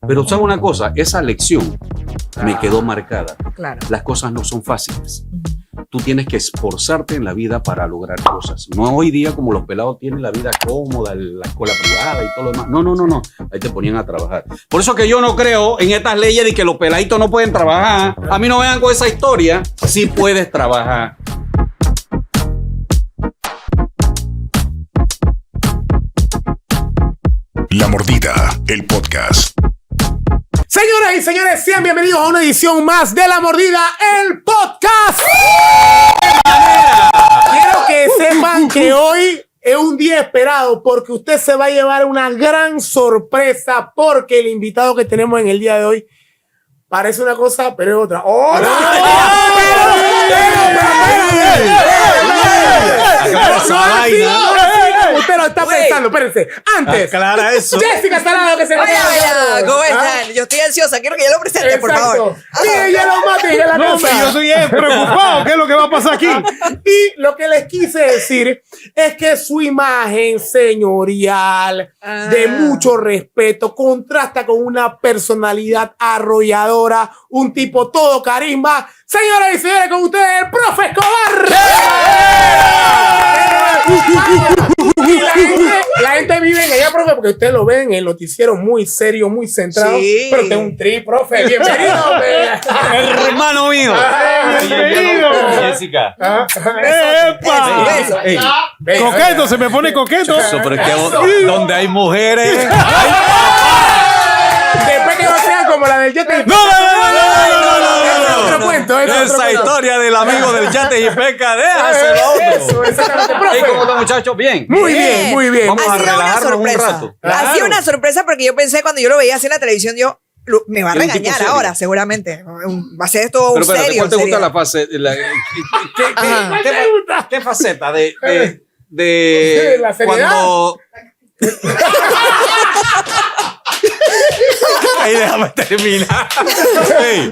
Pero ¿sabes una cosa? Esa lección me quedó marcada. Claro. Las cosas no son fáciles. Tú tienes que esforzarte en la vida para lograr cosas. No hoy día como los pelados tienen la vida cómoda, la escuela privada y todo lo demás. No. Ahí te ponían a trabajar. Por eso que yo no creo en estas leyes de que los peladitos no pueden trabajar. A mí no vengan con esa historia. Sí puedes trabajar. La Mordida, el podcast. Señoras y señores, sean bienvenidos a una edición más de La Mordida, el podcast. Quiero que sepan que hoy es un día esperado porque usted se va a llevar una gran sorpresa porque el invitado que tenemos en el día de hoy parece una cosa, pero es otra. ¡Oh, no! Usted lo está pensando, espérense. Antes, aclara eso. Jessica Salado, que se Hola, ¿cómo están? Yo estoy ansiosa, quiero que ya lo presente, por favor. Mire, ya lo mate, ya la cosa. Yo estoy preocupado. ¿Qué es lo que va a pasar aquí? Y lo que les quise decir es que su imagen señorial, de mucho respeto, contrasta con una personalidad arrolladora, un tipo todo carisma. Señoras y señores, con ustedes, el profe Escobar. Y la gente vive en ella, profe, porque ustedes lo ven en el noticiero muy serio, muy centrado. Sí. Pero usted es un tri, profe. Bienvenido, Hermano mío. Bienvenido. Jessica. Eso. Ey, Coqueto, se me pone coqueto. eso, pero es que donde hay mujeres. Después que no sean como la del Yete. No. Esa historia historia del amigo del yate y pesca, déjaselo a otro. Eso, exactamente. ¿Y Profe. cómo están, muchachos? Bien. Muy bien, muy bien. Vamos a Ha sido una relajarnos un sorpresa. rato. Ha sido una sorpresa porque yo pensé cuando yo lo veía así en la televisión, me va a Es un tipo regañar serio. ahora, seguramente. Va a ser esto Pero espérate, serio. ¿cuál te gusta serio. la fase? Ajá. ¿Qué faceta de ¿La seriedad? cuando... Ahí déjame terminar. Hey,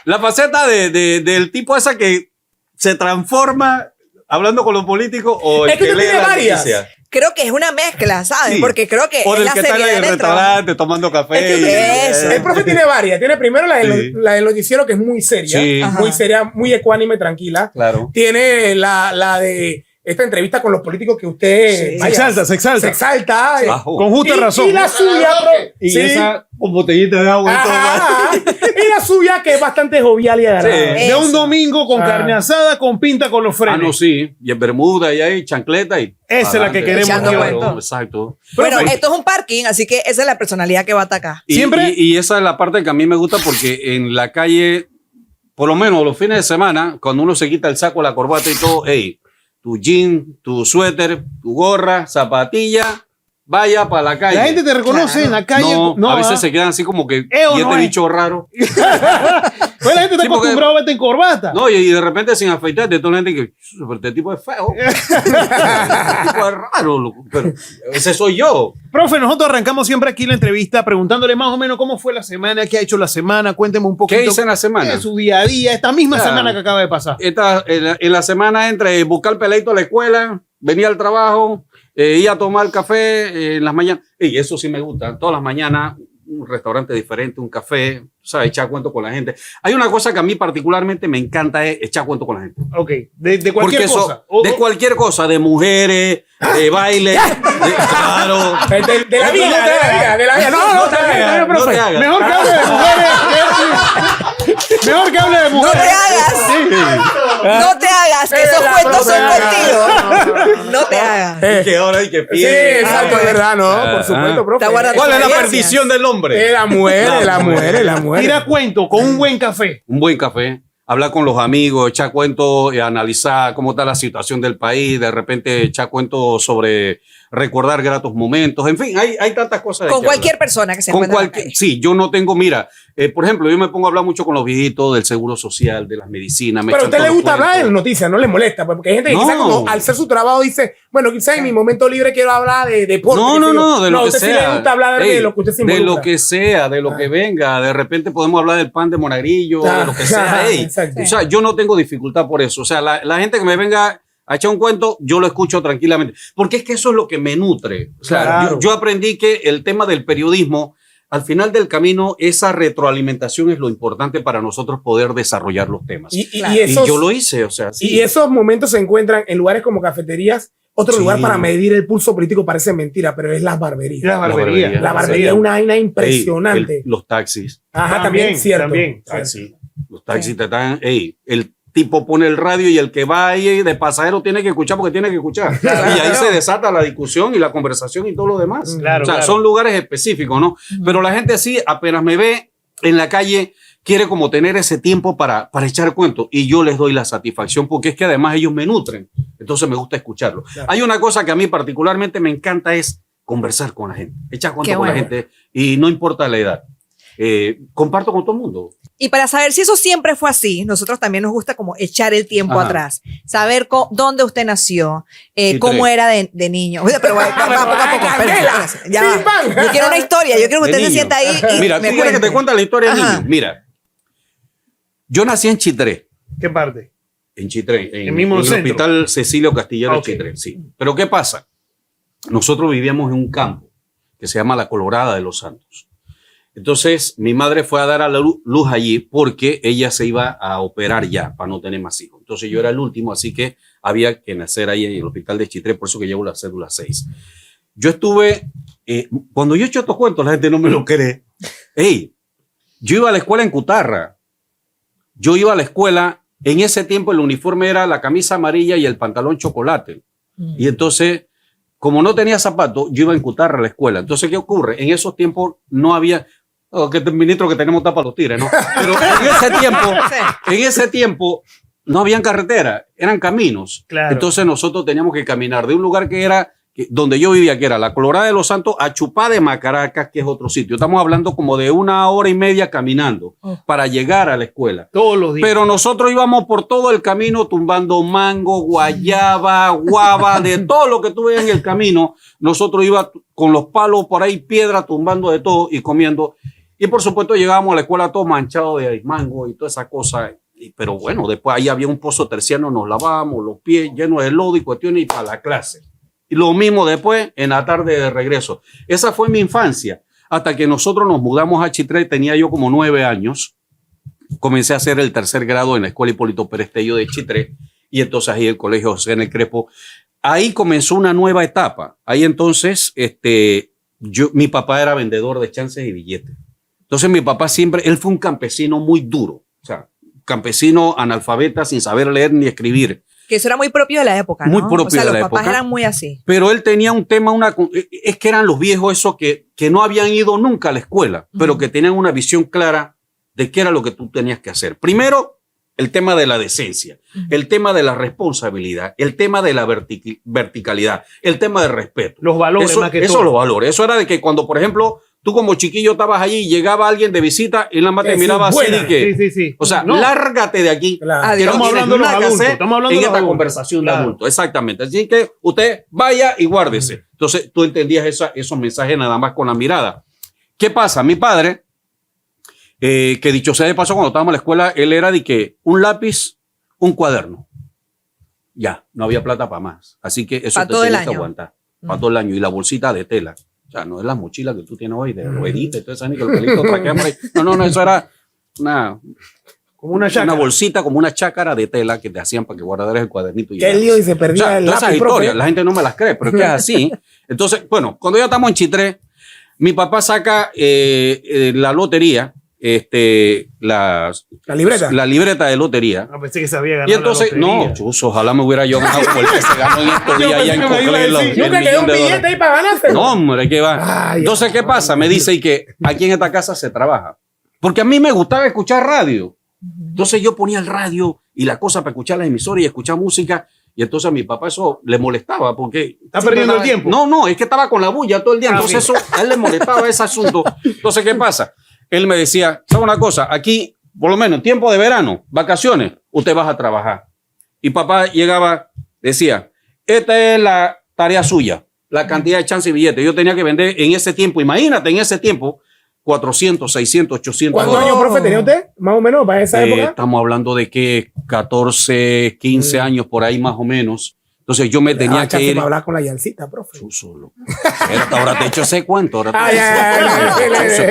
la faceta del tipo esa que se transforma hablando con los políticos o el Es que que usted lee tiene la varias. noticia. Creo que es una mezcla, ¿sabes? Sí. Porque creo que O es del la que está en seriedad el del trabajo. restaurante tomando café. Es que Eso. el profe tiene varias. Tiene primero la Sí. del noticiero, que es muy seria. Sí. Muy seria, muy ecuánime, tranquila. Claro. Tiene la de esta entrevista con los políticos que usted... Sí. vaya, Se exalta. Se exalta. Bajo. Con justa razón. Y la suya, Y sí. esa con botellita de agua y todo. Ajá. Y la suya, que es bastante jovial y agradable. Sí. De un domingo con carne asada, con pinta con los Ah, frenos. no, sí. Y en Bermuda y ahí chancleta y... Esa es la que queremos Echando que cuento. Claro, exacto. Bueno, Profe. esto es un parking, así que esa es la personalidad que va a atacar. Y, Siempre- y esa es la parte que a mí me gusta porque en la calle, por lo menos los fines de semana, cuando uno se quita el saco, la corbata y todo, hey, tu jean, tu suéter, tu gorra, zapatilla, vaya para la calle. La gente te reconoce Claro. en la calle. No, a veces se quedan así como que, o y no este es? bicho raro. Pues la gente está Sí, porque- acostumbrada a verte en corbata. No, y de repente sin afeitarte, toda la gente que, pero este tipo es feo. Este tipo es raro, loco, pero ese soy yo. Profe, nosotros arrancamos siempre aquí la entrevista preguntándole más o menos cómo fue la semana, qué ha hecho la semana. Cuénteme un poquito. ¿Qué hice en la semana? De su día a día, esta misma Claro. semana que acaba de pasar. En la semana entre buscar peleito a la escuela, venir al trabajo, ir a tomar café en las mañanas. Y eso sí me gusta. Todas las mañanas, un restaurante diferente, un café, ¿sabes? Echar cuento con la gente. Hay una cosa que a mí particularmente me encanta, es echar cuento con la gente. Ok, de cualquier Porque cosa. de cualquier cosa, de mujeres, de baile, claro. De la vida. No, está bien, No profe. te hagas. Mejor que hable de mujeres. Mejor que hable de No mujeres. te hagas. No te hagas, que esos La cuentos son profe. contigo. No te hagas. Y que ahora hay que Sí, pie. exacto, es verdad, ¿no? Por supuesto, profe. Está guardando- ¿Cuál es la Experiencias. perdición del hombre? La mujer. Tira cuento con un buen café. Un buen café, hablar con los amigos, echar cuentos, analizar cómo está la situación del país, de repente echar cuentos sobre recordar gratos momentos, en fin, hay tantas cosas. de Con que cualquier hablar. persona que se Con encuentre en la cualquier, calle. sí, yo no tengo, mira, por ejemplo, yo me pongo a hablar mucho con los viejitos del seguro social, de las medicinas. Pero a usted le gusta hablar de el noticias, no le molesta, pues, porque hay gente que No. quizás como al hacer su trabajo dice, bueno, quizás en mi momento libre quiero hablar de deporte. No, qué no, sé yo. no, de lo a que usted sea. sí le gusta hablar Ey, de lo que usted se de involucra. lo que sea, de lo que venga. De repente podemos hablar del pan de Monagrillo, de lo que sea. Ey, Exacto. o sea, yo no tengo dificultad por eso. O sea, la gente que me venga a echar un cuento, yo lo escucho tranquilamente. Porque es que eso es lo que me nutre. O sea, Claro. yo aprendí que el tema del periodismo al final del camino, esa retroalimentación es lo importante para nosotros poder desarrollar los temas. Y Y yo lo hice, o sea, sí. Y esos momentos se encuentran en lugares como cafeterías. Otro Sí. lugar para medir el pulso político parece mentira, pero es las barberías. La barbería. La barbería es una vaina impresionante. Los taxis. Ajá, también, cierto. También. Taxi. Los taxis te dan, el tipo pone el radio y el que va ahí de pasajero tiene que escuchar porque tiene que escuchar. Claro. Y ahí se desata la discusión y la conversación y todo lo demás. Claro, o sea, claro. son lugares específicos, ¿no? Pero la gente así, apenas me ve en la calle, quiere como tener ese tiempo para echar cuentos. Y yo les doy la satisfacción porque es que además ellos me nutren. Entonces me gusta escucharlo. Claro. Hay una cosa que a mí particularmente me encanta es conversar con la gente. Echar cuentos Qué con la bueno. gente y no importa la edad. Comparto con todo el mundo. Y para saber si eso siempre fue así, nosotros también nos gusta como echar el tiempo Ajá. atrás, saber dónde usted nació, Sí, cómo tres. era de niño. Oye, pero bueno, poco a poco. Candela. Espérese, ya va. Pim, pam. Yo quiero una historia, yo quiero que De usted se niño. sienta ahí y Mira, ¿tú me quieres que te cuente. cuente la historia de Ajá. niño? Mira, yo nací en Chitré. ¿Qué parte? En Chitré, El mismo en el centro. Hospital Cecilio Castillero Ok. de Chitré, sí. Pero ¿qué pasa? Nosotros vivíamos en un campo que se llama La Colorada de los Santos. Entonces, mi madre fue a dar a la luz allí porque ella se iba a operar ya para no tener más hijos. Entonces, yo era el último, así que había que nacer ahí en el Hospital de Chitré, por eso que llevo la cédula 6. Yo estuve, cuando yo he hecho estos cuentos, la gente no me lo cree. Hey, yo iba a la escuela en Cutarra. Yo iba a la escuela, en ese tiempo el uniforme era la camisa amarilla y el pantalón chocolate. Y entonces, como no tenía zapatos, yo iba en Cutarra a la escuela. Entonces, ¿qué ocurre? En esos tiempos no había, que el ministro que tenemos tapa los tires, ¿no? Pero en ese tiempo no habían carretera, eran caminos. Claro. Entonces nosotros teníamos que caminar de un lugar que era donde yo vivía, que era la Colorada de los Santos, a Chupá de Macaracas, que es otro sitio. Estamos hablando como de 1 hora y media caminando para llegar a la escuela. Todos los días. Pero nosotros íbamos por todo el camino tumbando mango, guayaba, guava, de todo lo que tú veas en el camino. Nosotros íbamos con los palos por ahí, piedra, tumbando de todo y comiendo. Y por supuesto llegábamos a la escuela todo manchado de mango y toda esa cosa. Pero bueno, después ahí había un pozo terciano, nos lavábamos los pies llenos de lodo y cuestiones y para la clase. Y lo mismo después en la tarde de regreso. Esa fue mi infancia. Hasta que nosotros nos mudamos a Chitré, tenía yo como 9 años. Comencé a hacer el 3er grado en la Escuela Hipólito Pérez Tello de Chitré. Y entonces ahí el Colegio José N. Crespo. Ahí comenzó una nueva etapa. Ahí entonces, mi papá era vendedor de chances y billetes. Entonces mi papá siempre, él fue un campesino muy duro. O sea, campesino analfabeta sin saber leer ni escribir. Que eso era muy propio de la época, ¿no? Muy propio o sea, de los la papás época. eran muy así. Pero él tenía un tema, es que eran los viejos esos que no habían ido nunca a la escuela, pero que tenían una visión clara de qué era lo que tú tenías que hacer. Primero, el tema de la decencia, el tema de la responsabilidad, el tema de la verticalidad, el tema del respeto. Los valores Eso, más que eso todo. los valores. Eso era de que cuando, por ejemplo, tú como chiquillo estabas allí y llegaba alguien de visita y la mamá te Esa miraba es así buena. de que, Sí. o sea, No. lárgate de aquí. Claro. Adiós. Que no Estamos tienes hablando de los nada que adultos, hacer estamos hablando en de los esta adultos. conversación Claro. de adultos. Exactamente. Así que usted vaya y guárdese. Entonces tú entendías esos mensajes nada más con la mirada. ¿Qué pasa? Mi padre, que dicho sea de paso, cuando estábamos en la escuela, él era de que un lápiz, un cuaderno. Ya, no había plata para más. Así que eso Pa' te todo el tenías que año. aguantar. Para todo el año. Y la bolsita de tela. O sea, no es la mochila que tú tienes hoy de ruedita y todo eso, ni que el pelito traqueamos ahí. No, eso era Como una una chácara. bolsita, como una chácara de tela que te hacían para que guardaras el cuadernito. Y Qué ya. lío y se O perdía sea, el todas esas lápiz, profe. historias, la gente no me las cree, pero es que es así. Entonces, bueno, cuando ya estamos en Chitré, mi papá saca la lotería, La libreta. la libreta de lotería. No, pensé que se había ganado Y entonces, la lotería. no, chuzo, ojalá me hubiera yo ganado como el que se ganó en estos días allá en pensé que me iba a Coclé, decir, Nunca quedó un billete ahí para ganarse. No, hombre, ¿qué va? Ay, Entonces, ¿qué pasa? Me dice y que aquí en esta casa se trabaja. Porque a mí me gustaba escuchar radio. Entonces yo ponía el radio y la cosa para escuchar las emisoras y escuchar música. Y entonces a mi papá eso le molestaba porque... ¿Está perdiendo el tiempo? No, es que estaba con la bulla todo el día. Ah, Entonces ok. eso, a él le molestaba ese asunto. Entonces, ¿qué pasa? Él me decía, ¿sabe una cosa? Aquí, por lo menos en tiempo de verano, vacaciones, usted vas a trabajar. Y papá llegaba, decía, esta es la tarea suya, la cantidad de chance y billetes. Yo tenía que vender en ese tiempo, imagínate, en ese tiempo, 400, 600, 800 ¿Cuántos dólares. años, profe, tenía usted? Más o menos, para esa época. Estamos hablando de que 14, 15 años por ahí más o menos. Entonces yo me tenía que ir. Para hablar con la Yancita, profe. Tú solo. Ahora te he hecho ese cuento. Ahora Ay,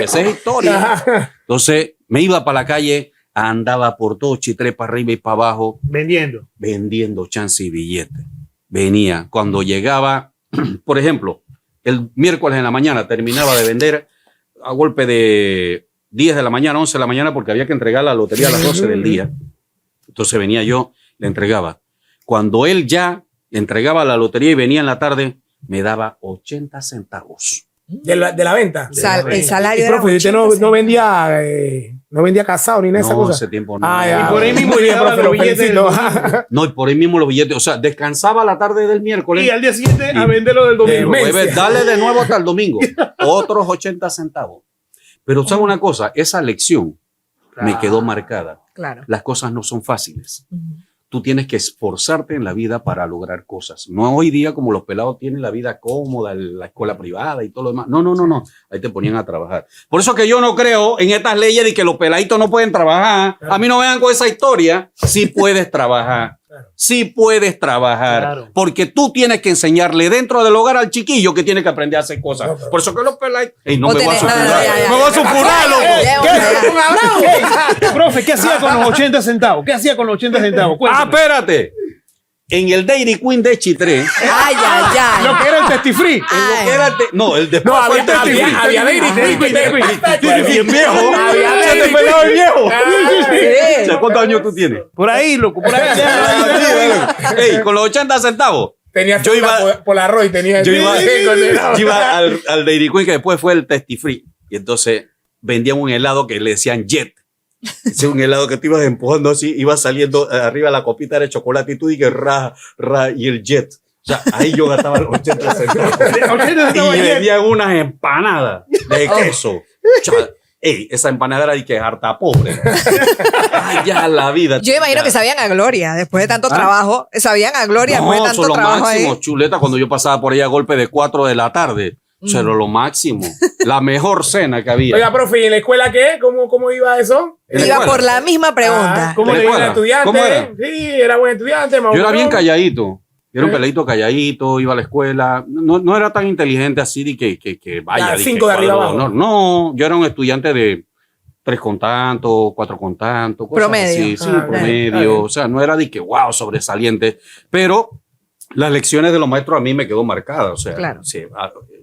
esa es historia. Entonces me iba para la calle, andaba por todo Chitré, para arriba y para abajo, vendiendo chance y billetes. Venía. Cuando llegaba, por ejemplo, el miércoles en la mañana terminaba de vender a golpe de 10 de la mañana, 11 de la mañana, porque había que entregar la lotería a las 12 del día. Entonces venía yo, le entregaba. Cuando él ya entregaba la lotería y venía en la tarde, me daba 80 centavos. De la venta. El salario Y, era profe, usted 80 no vendía casado ni nada de esa No, cosa. ese tiempo no. Ya. Y por ahí mismo Muy bien, le daban profe, los lo billetes felicito. No, y por ahí mismo los billetes. O sea, descansaba la tarde del miércoles. Y al día siguiente a venderlo del domingo. Demencia. Dale de nuevo hasta el domingo. Otros 80 centavos. Pero ¿sabe una cosa? Esa lección me quedó marcada. Claro. Las cosas no son fáciles. Tú tienes que esforzarte en la vida para lograr cosas. No hoy día como los pelados tienen la vida cómoda, la escuela privada y todo lo demás. No. Ahí te ponían a trabajar. Por eso que yo no creo en estas leyes de que los peladitos no pueden trabajar. A mí no vean con esa historia. Sí puedes trabajar. Sí puedes trabajar. Claro. Porque tú tienes que enseñarle dentro del hogar al chiquillo que tiene que aprender a hacer cosas. Por eso que los peladitos... Ey, no O me voy a tenés- no, sufurar. ya. Me voy a sufurar, loco. Profe, ¿qué hacía con los 80 centavos? ¿Qué hacía con los 80 centavos? Cuéntame. Espérate. En el Dairy Queen de Chitré... Ay, Lo que era el testifree. el de No, había Dairy Queen. bien viejo. Había Se te Dairy pelaba el viejo. Sí. O sea, ¿cuántos años tú tienes? Por ahí, loco, por ahí. Ey, con los 80 centavos. Tenía Yo iba- Polaroid, tenía. Yo iba al Dairy Queen, que después fue el Tasty Free. Y entonces vendían un helado que le decían Jet. Ese es un helado que te ibas empujando así, iba saliendo arriba la copita de chocolate y tú dices y el Jet. O sea, ahí yo gastaba los 80 centavos. Y vendían unas empanadas de queso. Ey, esa empanada era de que harta pobre. Ay, ya la vida. Yo imagino que sabían a gloria, después de tanto trabajo, sabían a gloria después de No, tanto son lo trabajo máximo, ahí. chuleta, cuando yo pasaba por ahí a golpe de 4 de la tarde. O sea, era lo máximo. La mejor cena que había. Oiga, profe, ¿y en la escuela qué? ¿Cómo iba eso? ¿En la Iba escuela? por la misma pregunta. ¿Cómo ¿En la le iba al escuela? estudiante? ¿Cómo era? Sí, era buen estudiante. Yo era bien mamón. calladito. Yo era un peladito calladito, iba a la escuela. No era tan inteligente así de que vaya. Ya, de 5 que de arriba cuadro. abajo. No, yo era un estudiante de 3 con tanto, 4 con tanto. Cosas Promedio. así, sí, Ah, promedio. bien. O sea, no era de que wow, sobresaliente. Pero las lecciones de los maestros a mí me quedó marcadas. O sea, Claro. sí,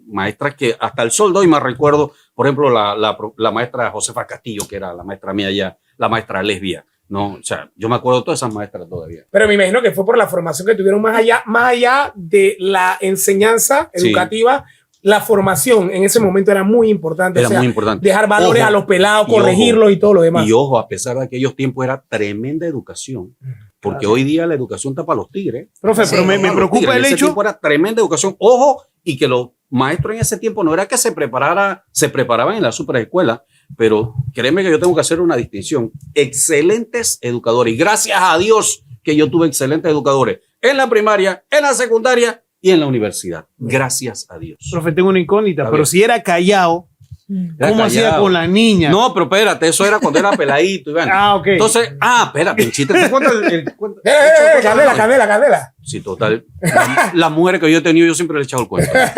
maestras que hasta el sol de hoy me recuerdo. Por ejemplo, la maestra Josefa Castillo, que era la maestra mía allá, la maestra lesbia. No, o sea, yo me acuerdo de todas esas maestras todavía. Pero me imagino que fue por la formación que tuvieron más allá de la enseñanza Sí. educativa. La formación en ese momento era muy importante. Era o sea, muy importante. dejar valores Ojo, a los pelados, y corregirlos y todo lo demás. Y ojo, a pesar de aquellos tiempos era tremenda educación. Porque hoy día la educación está para los tigres. Profe, Sí. pero me Para los preocupa tigres. el En ese hecho. tiempo era tremenda educación. Ojo, y que los maestros en ese tiempo no era que se preparaban en la superescuela, pero créeme que yo tengo que hacer una distinción. Excelentes educadores. Y gracias a Dios que yo tuve excelentes educadores en la primaria, en la secundaria y en la universidad. Gracias a Dios. Profe, tengo una incógnita, Está pero bien. si era callado, Era ¿cómo hacía callado. con la niña? No, pero espérate, eso era cuando era peladito, Iván. Ok. Entonces, espérate, el chiste. ¿Te cuentas el cuento? Candela. Sí, total. Las mujeres que yo he tenido, yo siempre le he echado el cuento. Tan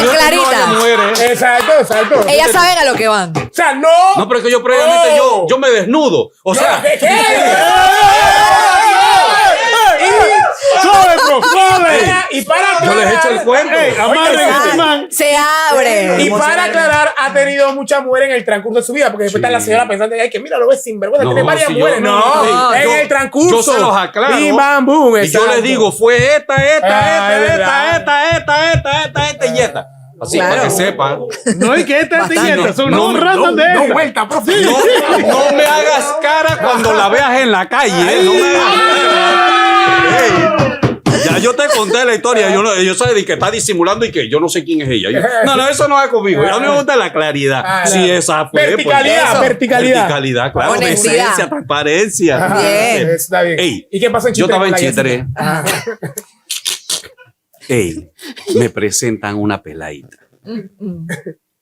Yo he tenido varias clarita. mujeres. Exacto. Ellas saben a lo que van. O sea, no. No, pero es que yo previamente No. yo me desnudo. O sea, ¿Qué? ¡Suave, profe! ¡Suave! Y para yo les echo el cuento. ¡Ey, amarren a este man! Se abre. Y para aclarar, ha tenido muchas mujeres en el transcurso de su vida, porque después Sí. está la señora pensando, ay, que mira, lo ves sinvergüenza, No, tiene varias sí, mujeres. yo- No, en yo- el transcurso. yo se los aclaro. Bim, bam, boom, Y yo exacto. les digo, fue esta Ah, es verdad. y esta. Así, Claro. para que sepan. No, y que esta Bastante. niñeta son No, un no, random de No ella. vuelta, profe. No me hagas cara cuando la veas en la calle. No me hagas cara. Ey, ya yo te conté la historia. Yo sé de que está disimulando y que yo no sé quién es ella. No, eso no va conmigo. A mí me gusta la claridad. Ah, Sí, claro. esa fue. Verticalidad, Eso. verticalidad. Verticalidad, claro. Honestidad. Decencia, transparencia. Ajá, Bien. está bien. Ey, ¿Y qué pasó en Yo Chitré? estaba en con la Chitré. Yesenia? Ey, me presentan una peladita.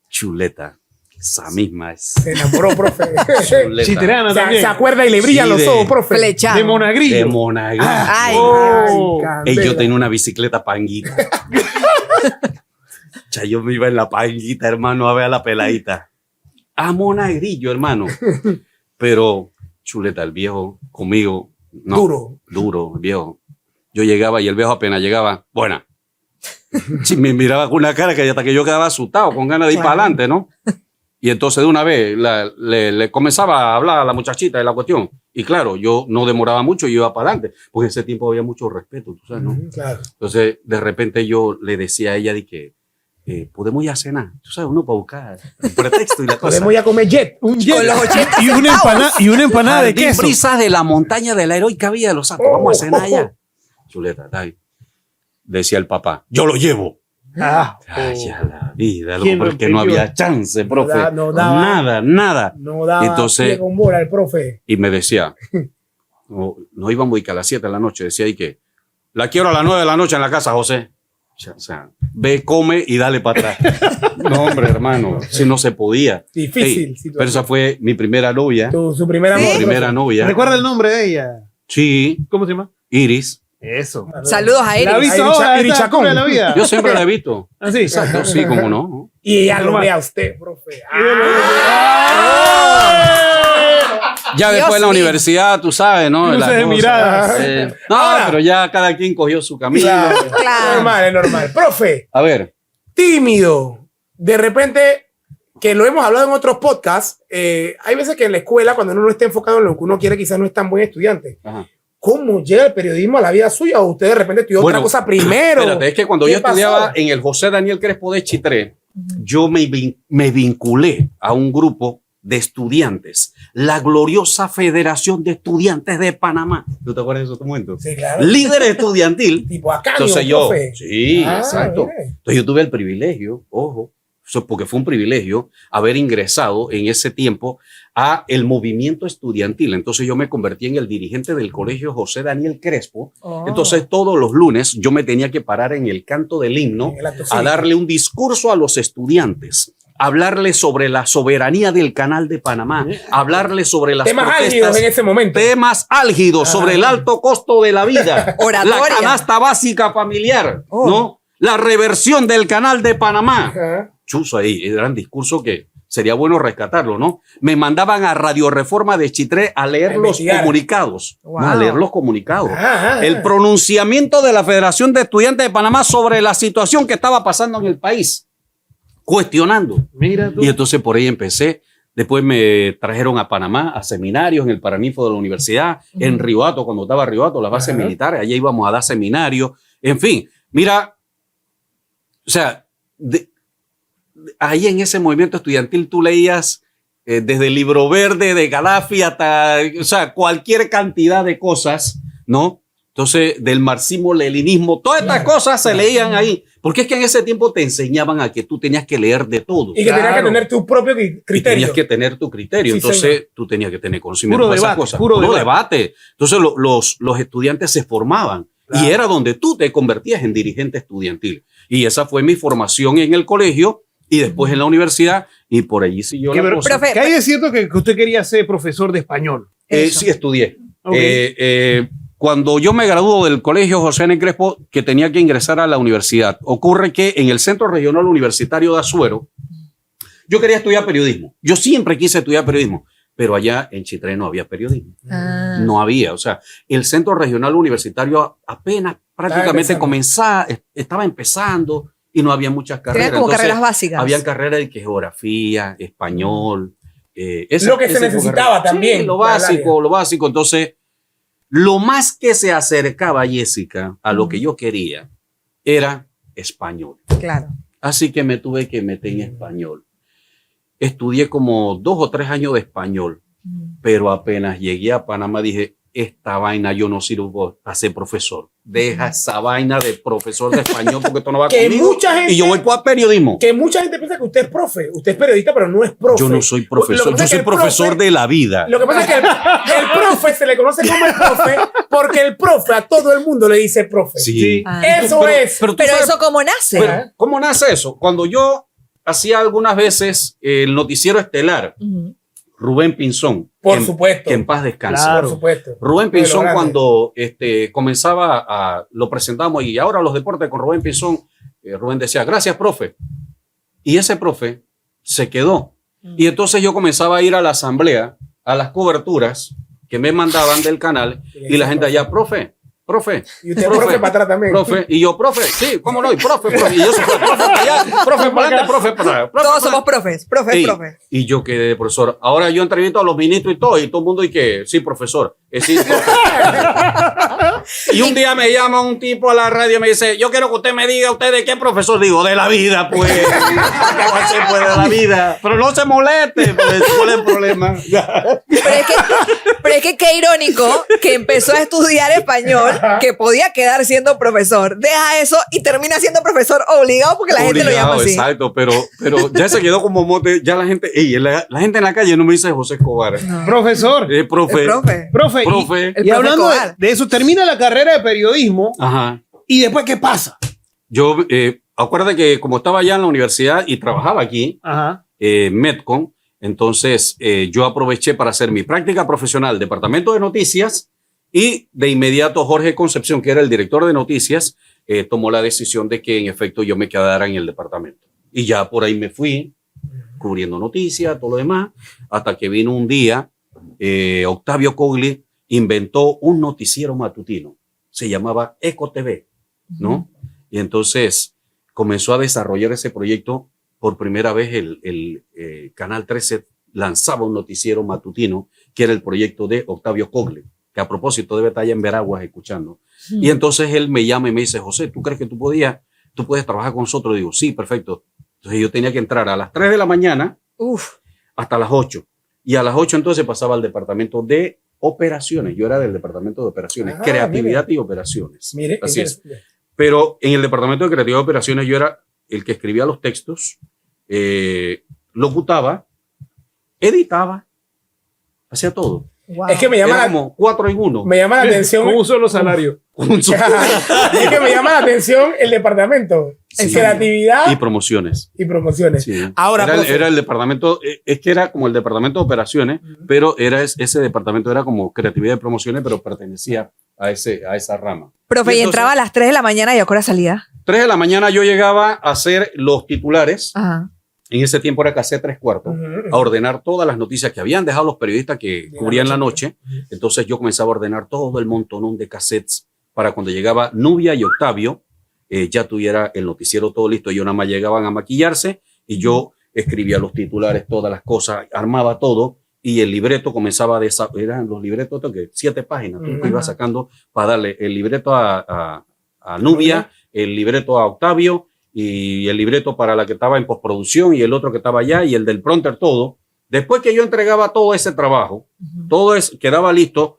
Chuleta. Esa misma es. Se enamoró, profe. Chuleta. Chiterana Se también. acuerda y le brillan Sí, los de- ojos, profe. Flechado. De Monagrillo. De Monagrillo. Ay. Oh. Ay, Yo candela. tenía una bicicleta panguita. Yo me iba en la panguita, hermano, a ver a la peladita. A Monagrillo, hermano. Pero, chuleta, el viejo conmigo. No, Duro, el viejo. Yo llegaba y el viejo apenas llegaba. Buena. Sí, me miraba con una cara que hasta que yo quedaba asustado, con ganas de ir Claro. para adelante, ¿no? Y entonces de una vez le comenzaba a hablar a la muchachita de la cuestión. Y claro, yo no demoraba mucho y iba para adelante, porque en ese tiempo había mucho respeto, tú sabes, ¿no? Claro. Entonces, de repente yo le decía a ella de que podemos ir a cenar, tú sabes, uno para buscar el pretexto y la cosa. Podemos ir a comer jet. Un Con jet. los 80 y una empanada, y una empanada de Jardín queso. Brisas de la montaña de la heroica Villa de los Santos. Vamos a cenar allá. Chuleta, dai. Decía el papá, yo lo llevo. Ah, Ay, a la vida, loco, ¿Quién lo porque no entendió? había chance, profe. No daba. Nada. No daba Entonces- pie con bola el profe. Y me decía, no íbamos y que a las 7 de la noche, decía y que la quiero a las 9 de la noche en la casa, José. O sea, ve, come y dale para atrás. No, hombre, hermano, si no se podía. Difícil. Ey, pero esa fue mi primera novia. Su primera ¿Sí? amor, Mi primera profe. novia. ¿Recuerda el nombre de ella? Sí, ¿Cómo se llama? Iris. Eso. Saludos a ¿La ha Eric. visto Iri ahora? Iri a esta Chacón. altura de la vida? Yo siempre la he visto. ¿Ah, sí? Exacto, sí, como no. Y ella lo Normal. ve a usted, profe. Ya Dios después en la mío. universidad, tú sabes, ¿no? Cruces Las de cosas. miradas. No, Ahora. pero ya cada quien cogió su camino. Claro. Claro. Normal, es normal. Profe, A ver, tímido. De repente, que lo hemos hablado en otros podcasts, hay veces que en la escuela, cuando uno no está enfocado en lo que uno quiere, quizás no es tan buen estudiante. ajá. ¿Cómo llega el periodismo a la vida suya? ¿O usted de repente estudió Bueno, otra cosa primero? Espérate, es que cuando ¿Qué yo estudiaba pasó? en el José Daniel Crespo de Chitré, yo me vinculé a un grupo de estudiantes, la gloriosa Federación de Estudiantes de Panamá. ¿Tú te acuerdas de esos momentos? Sí, claro. Líder estudiantil. Tipo acá, Entonces yo, profe. sí, Ah, exacto. mire. Entonces yo tuve el privilegio, ojo, porque fue un privilegio haber ingresado en ese tiempo a el movimiento estudiantil. Entonces yo me convertí en el dirigente del colegio José Daniel Crespo. Oh. Entonces todos los lunes yo me tenía que parar en el canto del himno En el acto a cívico. darle un discurso a los estudiantes, hablarles sobre la soberanía del Canal de Panamá, hablarles sobre las Temas álgidos protestas, en ese momento. temas álgidos sobre el alto costo de la vida, Oratoria. la canasta básica familiar, Oh. ¿no? La reversión del Canal de Panamá. Ajá. Chuzo ahí, eran discursos que sería bueno rescatarlo, ¿no? Me mandaban a Radio Reforma de Chitré a leer A los investigar. comunicados. Wow. No, a leer los comunicados. Ajá. El pronunciamiento de la Federación de Estudiantes de Panamá sobre la situación que estaba pasando en el país. Cuestionando. Mira tú. Y entonces por ahí empecé. Después me trajeron a Panamá a seminarios en el Paraninfo de la universidad, en Río Hato, cuando estaba Río Hato, las bases Ajá. militares, allá íbamos a dar seminarios. En fin, mira, o sea, ahí en ese movimiento estudiantil tú leías desde el Libro Verde de Gaddafi hasta, o sea, cualquier cantidad de cosas, ¿no? Entonces, del marxismo-leninismo, todas estas cosas se leían ahí. Porque es que en ese tiempo te enseñaban a que tú tenías que leer de todo. Y que tenías que Claro. tener tu propio Y criterio. tenías que tener tu criterio. Sí, Entonces, señor. tú tenías que tener conocimiento Puro de esas debate, cosas. puro Puro debate. debate. Entonces, los estudiantes se formaban. Claro. Y era donde tú te convertías en dirigente estudiantil. Y esa fue mi formación en el colegio y después en la universidad. Y por allí siguió la cosa. Profe, Que ahí es cierto que usted quería ser profesor de español. Eso. Sí, estudié. Ok. Cuando yo me graduó del colegio José N. Crespo, que tenía que ingresar a la universidad, ocurre que en el Centro Regional Universitario de Azuero, yo quería estudiar periodismo. Yo siempre quise estudiar periodismo, pero allá en Chitré no había periodismo. Ah. No había. O sea, el Centro Regional Universitario apenas prácticamente estaba empezando y no había muchas carreras. Tenían como Entonces, carreras básicas. habían carreras de que geografía, español. Lo que se necesitaba también Sí, lo para el básico, lo básico. Entonces, lo más que se acercaba, Jessica, a lo que yo quería era español. Claro. Así que me tuve que meter en español. Estudié como 2 o 3 años de español, pero apenas llegué a Panamá dije, esta vaina yo no sirvo a ser profesor. Deja esa vaina de profesor de español porque esto no va Que conmigo. mucha gente- Y yo voy para periodismo. Que mucha gente piensa que usted es profe. Usted es periodista, pero no es profe. Yo no soy Lo profesor, que pasa yo es soy que el profesor profe- de la vida. Lo que pasa es que el profe se le conoce como el profe porque el profe a todo el mundo le dice profe. Sí. Ah. Eso es. Pero tú Pero sabes- eso cómo nace. Pero, ¿cómo nace eso? Cuando yo hacía algunas veces el noticiero estelar, Ujú. Rubén Pinzón. Por supuesto. Que en paz descanse. Claro. Por supuesto. Rubén De lo Pinzón, grande. cuando comenzaba lo presentamos y ahora los deportes con Rubén Pinzón, Rubén decía, gracias, profe. Y ese profe se quedó. Y entonces yo comenzaba a ir a la asamblea, a las coberturas que me mandaban del canal, y la gente allá, profe. Y usted, profe, para atrás también. Profe, y yo, profe, sí, cómo no, y profe, y yo, profe para allá, profe para adelante, profe para allá. Todos somos profes, profe. Y yo quedé de profesor. Ahora yo entrevisto a los ministros y todo el mundo y que, sí, profesor, sí, profe. Y un día me llama un tipo a la radio y me dice, yo quiero que usted me diga usted de qué profesor. Digo, de la vida, pues. ¿Qué va a hacer, pues, de la vida? Pero no se moleste, pues, ¿cuál es el problema? Pero es que qué irónico que empezó a estudiar español, que podía quedar siendo profesor. Deja eso y termina siendo profesor obligado porque la gente lo llama así. Exacto, pero ya se quedó como mote, ya la gente, la gente en la calle no me dice José Escobar. No. Profesor. Profe. El profe. Profe. Profe. El Y profe hablando Escobar. de eso, termina la carrera de periodismo Ajá. y después, ¿qué pasa? Yo, acuérdate que como estaba ya en la universidad y trabajaba aquí, Ajá. Metcon, entonces yo aproveché para hacer mi práctica profesional, departamento de noticias, y de inmediato Jorge Concepción, que era el director de noticias, tomó la decisión de que en efecto yo me quedara en el departamento. Y ya por ahí me fui cubriendo noticias, todo lo demás, hasta que vino un día, Octavio Cogli inventó un noticiero matutino, se llamaba Eco TV, ¿no? Y entonces comenzó a desarrollar ese proyecto. Por primera vez el Canal 13 lanzaba un noticiero matutino, que era el proyecto de Octavio Cogli, que a propósito debe estar allá en Veraguas escuchando. Y entonces él me llama y me dice, José, ¿tú crees que tú puedes trabajar con nosotros? Digo, sí, perfecto. Entonces yo tenía que entrar a las 3 de la mañana Uf. hasta las 8. Y a las 8 entonces pasaba al departamento de operaciones. Yo era del departamento de operaciones, Ah, creatividad y operaciones. Mire, Así es. Pero en el departamento de creatividad y operaciones yo era el que escribía los textos, locutaba, editaba, hacía todo. Wow. Es que me llama, Era como 4 en 1. me llama la atención. ¿Cómo usó los salarios? Es que me llama la atención el departamento. Sí. Creatividad Y promociones. y promociones. Sí. Ahora, profe, era el departamento, es que era como el departamento de operaciones, pero era ese departamento era como creatividad y promociones, pero pertenecía a esa rama. Profe, y entonces, entraba a las 3 de la mañana y a qué hora salía. 3 de la mañana yo llegaba a hacer los titulares. Ajá. En ese tiempo era cassette 3/4, a ordenar todas las noticias que habían dejado los periodistas que cubrían la noche. Entonces yo comenzaba a ordenar todo el montonón de cassettes para cuando llegaba Nubia y Octavio, ya tuviera el noticiero todo listo. Ellos nada más llegaban a maquillarse y yo escribía los titulares, todas las cosas, armaba todo y el libreto comenzaba a eran los libretos, 7 páginas, tú ibas sacando para darle el libreto a Nubia, el libreto a Octavio, y el libreto para la que estaba en postproducción y el otro que estaba allá y el del pronter, todo. Después que yo entregaba todo ese trabajo, todo eso quedaba listo,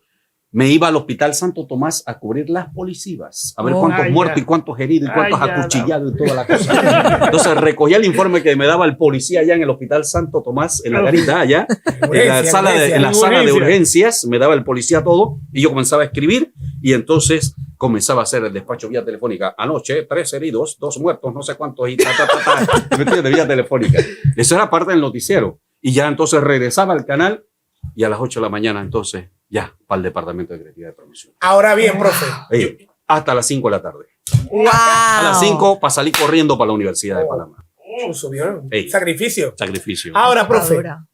me iba al Hospital Santo Tomás a cubrir las policías, a ver cuántos muertos y cuántos heridos y cuántos acuchillados y toda la cosa. Entonces recogía el informe que me daba el policía allá en el Hospital Santo Tomás, en la garita allá, en la sala de urgencias, me daba el policía todo y yo comenzaba a escribir y entonces comenzaba a hacer el despacho vía telefónica. Anoche, 3 heridos, 2 muertos, no sé cuántos, y ¿me entiendes? Vía telefónica. Eso era parte del noticiero. Y ya entonces regresaba al canal y a las 8 de la mañana entonces ya para el departamento de creatividad y promoción. ahora bien, profe. Hasta las 5 de la tarde. Wow. A las 5 para salir corriendo para la Universidad de Panamá. Subió. Ey. Sacrificio. Sacrificio. Ahora, profe, Ahora.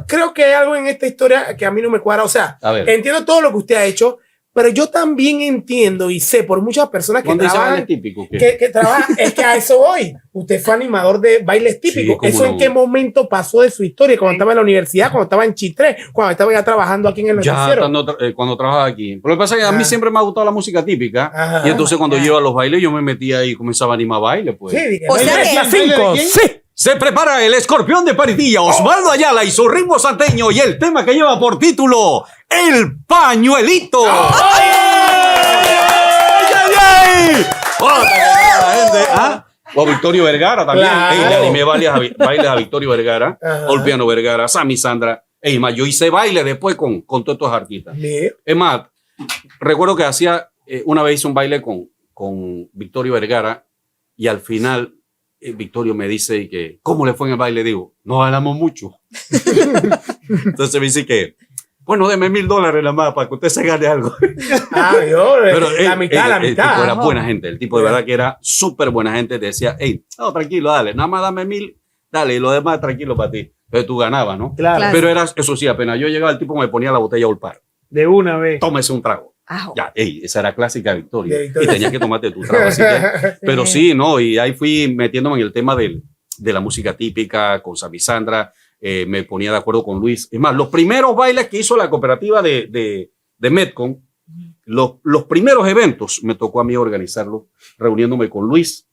creo que hay algo en esta historia que a mí no me cuadra. O sea, A ver. entiendo todo lo que usted ha hecho, pero yo también entiendo y sé por muchas personas que ¿Cuándo dice trabajan, baile típico? ¿Qué? que trabajan, es que a eso voy. Usted fue animador de bailes típicos. cómo ¿Eso no. en qué momento pasó de su historia? Cuando estaba en la universidad, cuando estaba en Chitré, cuando estaba ya trabajando aquí en el Ya noticiero. cuando trabajaba aquí. Pero lo que pasa es que a mí siempre me ha gustado la música típica. Ajá. Y entonces cuando yo iba a los bailes, yo me metía y comenzaba a animar baile. Pues. Sí, dije, O sea baile que- las 5. ¿Quién? Sí. Se prepara el escorpión de Paritilla, Osvaldo Ayala y su ritmo santeño y el tema que lleva por título El Pañuelito. ¡Ay, ay, ay! ¡Otra que la gente! ¿Ah? O Victorio Vergara también. Claro. Ey, le animé bailes a Victorio Vergara, Ajá. Olpiano Vergara, Sammy Sandra. Ey, más, yo hice baile después con todos estos artistas. Mire. Es más, recuerdo que una vez hice un baile con Victorio Vergara y al final Victorio me dice que, ¿cómo le fue en el baile? Digo, no ganamos mucho. Entonces me dice que, bueno, deme $1,000 nada más para que usted se gane algo. Pero la mitad. El tipo era buena gente. El tipo de verdad que era súper buena gente. Te decía, hey, no, tranquilo, dale, nada más dame 1,000, dale, y lo demás tranquilo para ti. Entonces tú ganabas, ¿no? Claro. Pero era, eso sí, apenas yo llegaba, el tipo me ponía la botella Old Parr. De una vez. Tómese un trago. Ah, Ya, ey, esa era clásica Victoria. De Victoria. Y tenías que tomarte tu trago. Así que, pero sí, ¿no? Y ahí fui metiéndome en el tema de la música típica con Sammy Sandra. Me ponía de acuerdo con Luis. Es más, los primeros bailes que hizo la cooperativa de Metcon, los primeros eventos me tocó a mí organizarlos, reuniéndome con Luis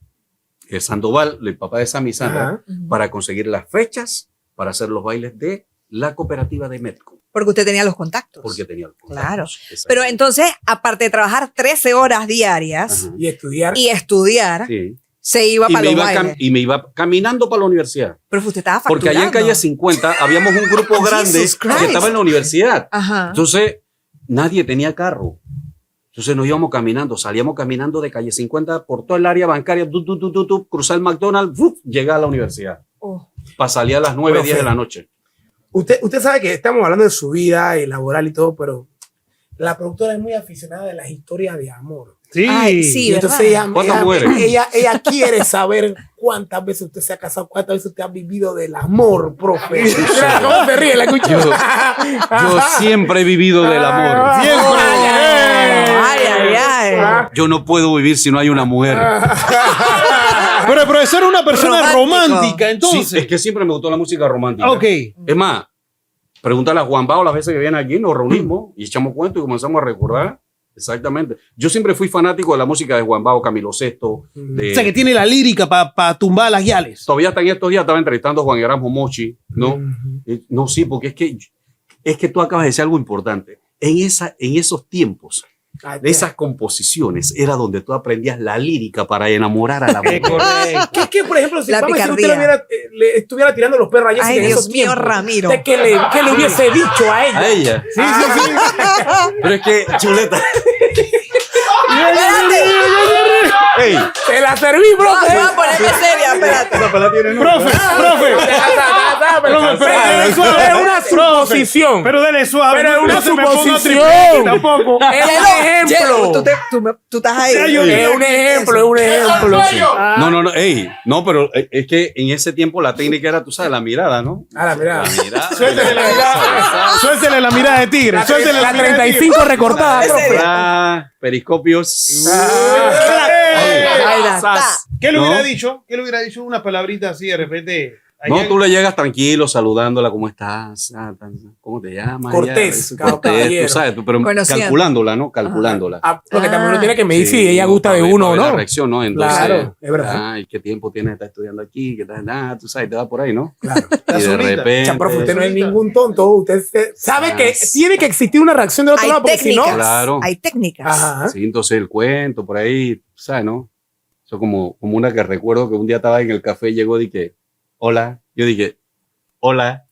Sandoval, el papá de Sammy Sandra, para conseguir las fechas para hacer los bailes de la cooperativa de Metcon. porque usted tenía los contactos. Porque tenía los contactos. Claro. Exacto. Pero entonces, aparte de trabajar 13 horas diarias Ajá. Y estudiar. Sí. se iba Y para me los iba, bailes. y me iba caminando para la universidad. Pero usted estaba facturando. Porque allá en calle 50 habíamos un grupo grande Jesus Christ. que estaba en la universidad. Ajá. Entonces, nadie tenía carro. Entonces nos íbamos caminando, salíamos caminando de calle 50 por toda el área bancaria, cruzar el McDonald's, llegar a la universidad. Oh. Para salir a las 9, Profe. 10 de la noche. Usted sabe que estamos hablando de su vida y laboral y todo, pero la productora es muy aficionada de las historias de amor. Sí. Ay, sí. Y entonces ¿verdad? ¿Cuántas mujeres? ella quiere saber cuántas veces usted se ha casado, cuántas veces usted ha vivido del amor, profe. Mira, ¿cómo se ríe? ¿La escucha? Yo siempre he vivido del amor. Siempre. Ay, ay, ay. Yo no puedo vivir si no hay una mujer. Pero el profesor es una persona Romántico. romántica, entonces. Sí, es que siempre me gustó la música romántica. Ok. Es más, pregúntale a Juan Bao las veces que viene aquí, nos reunimos y echamos cuentos y comenzamos a recordar. Exactamente. Yo siempre fui fanático de la música de Juan Bao, Camilo Sesto. O sea, que tiene la lírica para tumbar a las guiales. Todavía hasta en estos días estaba entrevistando a Juan Erasmo Mochi, ¿no? No, sí, porque es que tú acabas de decir algo importante. En esos tiempos, de esas composiciones, era donde tú aprendías la lírica para enamorar a la mujer. Correcto. ¿Qué es que, por ejemplo, si La vamos a decir, usted picardía. le estuviera tirando los perros a Jessica Ay, en Dios esos mío, tiempos, Ramiro. ¿qué le hubiese dicho a ella? A ella. Sí, sí, sí. Pero es que, chuleta. Espérate. Ey, ¡Te la serví, Voy profe! a ponerme seria, espérate. esa pelada tiene Profe, profe. Es una suposición. Pero dale suave. Pero es una no se me ponga suposición. triple Tampoco. Es un ejemplo. Tú estás ahí. Ya, yo- Es un ejemplo, es un ejemplo. No, ey, no, pero es que en ese tiempo la técnica era, tú sabes, la mirada, ¿no? Ahora, mira. La mirada. Suéltele la mirada. Suéltele la mirada de tigre. Suéltele La mirada de tigre. 35 recortada, profe. Periscopios. Ahí está. Sas. ¿Qué le ¿No? hubiera dicho? ¿Qué le hubiera dicho? Unas palabritas así de repente. No, tú le llegas tranquilo, saludándola, ¿cómo estás? ¿Cómo te llamas? Cortés, Ya, cortés, caballero. tú sabes, pero Conociendo. calculándola, ¿no? Calculándola. Ah, porque también uno tiene que medir Sí, si ella gusta de para ver- uno o para ver no. La reacción, ¿no? Entonces, Claro, es verdad. ay, ¿qué tiempo tienes? ¿Estás estudiando aquí? ¿Qué tal? Nada, tú sabes, te va por ahí, ¿no? Claro. Y de solita. repente. Cha, profe, usted no es solita. ningún tonto. Usted sabe que Sas. tiene que existir una reacción del otro Hay lado, porque si no. técnicas. Claro. Hay técnicas. Ajá. Sí, entonces el cuento por ahí, ¿sabes, no? Eso como una que recuerdo que un día estaba en el café y llegó y dije, hola. Yo dije, hola.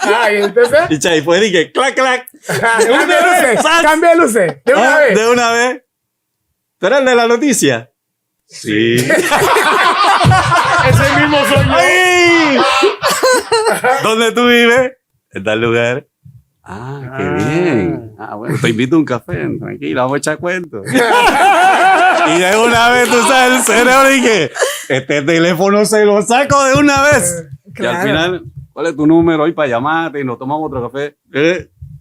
Ay, entonces. Y Chay fue, dije, clac, clac. Cambia de luces. ¡Sas! Cambia de luces. De una Ah, vez. De una vez. ¿Tú eres el de la noticia? Sí. Ese mismo soy yo. ¡Ay! ¿Dónde tú vives? En tal lugar. Ah, qué bien. Ah, bueno, te invito a un café, tranquilo, vamos a echar cuentos. Y de una vez, tú sabes, el cerebro dije, este teléfono se lo saco de una vez. Y Claro. al final, ¿cuál es tu número hoy para llamarte? Y nos tomamos otro café.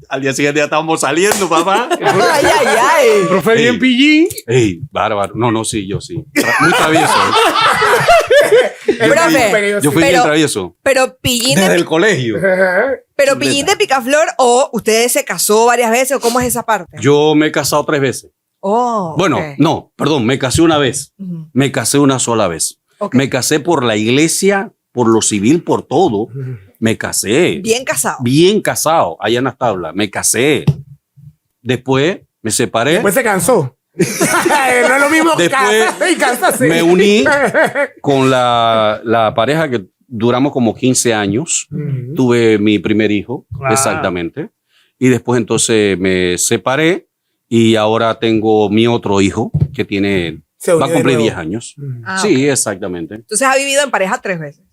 Al día siguiente ya estábamos saliendo, papá. Ay, ay, ay. Profe Ey. bien pillín. Ey, bárbaro. No, sí, yo sí. Muy travieso. Profe, Yo fui bien Pero- travieso. pero pillín Desde de, el colegio. pero pillín de picaflor o usted se casó varias veces o cómo es esa parte. Yo me he casado 3 veces. Oh, Bueno, ok. no, perdón, me casé una vez. Ujú. Me casé una sola vez. Ok. Me casé por la iglesia, por lo civil, por todo. Me casé. Bien casado. Bien casado, allá en las tablas. Me casé. Después me separé. Después se cansó. No es lo mismo Después casarse y cansarse. me uní con la pareja que duramos como 15 años. Ujú. Tuve mi primer hijo, Claro. exactamente. Y después entonces me separé y ahora tengo mi otro hijo que tiene Se Va a unió de cumplir nuevo. 10 años. Ah, Sí, exactamente. Entonces ha vivido en pareja 3 veces.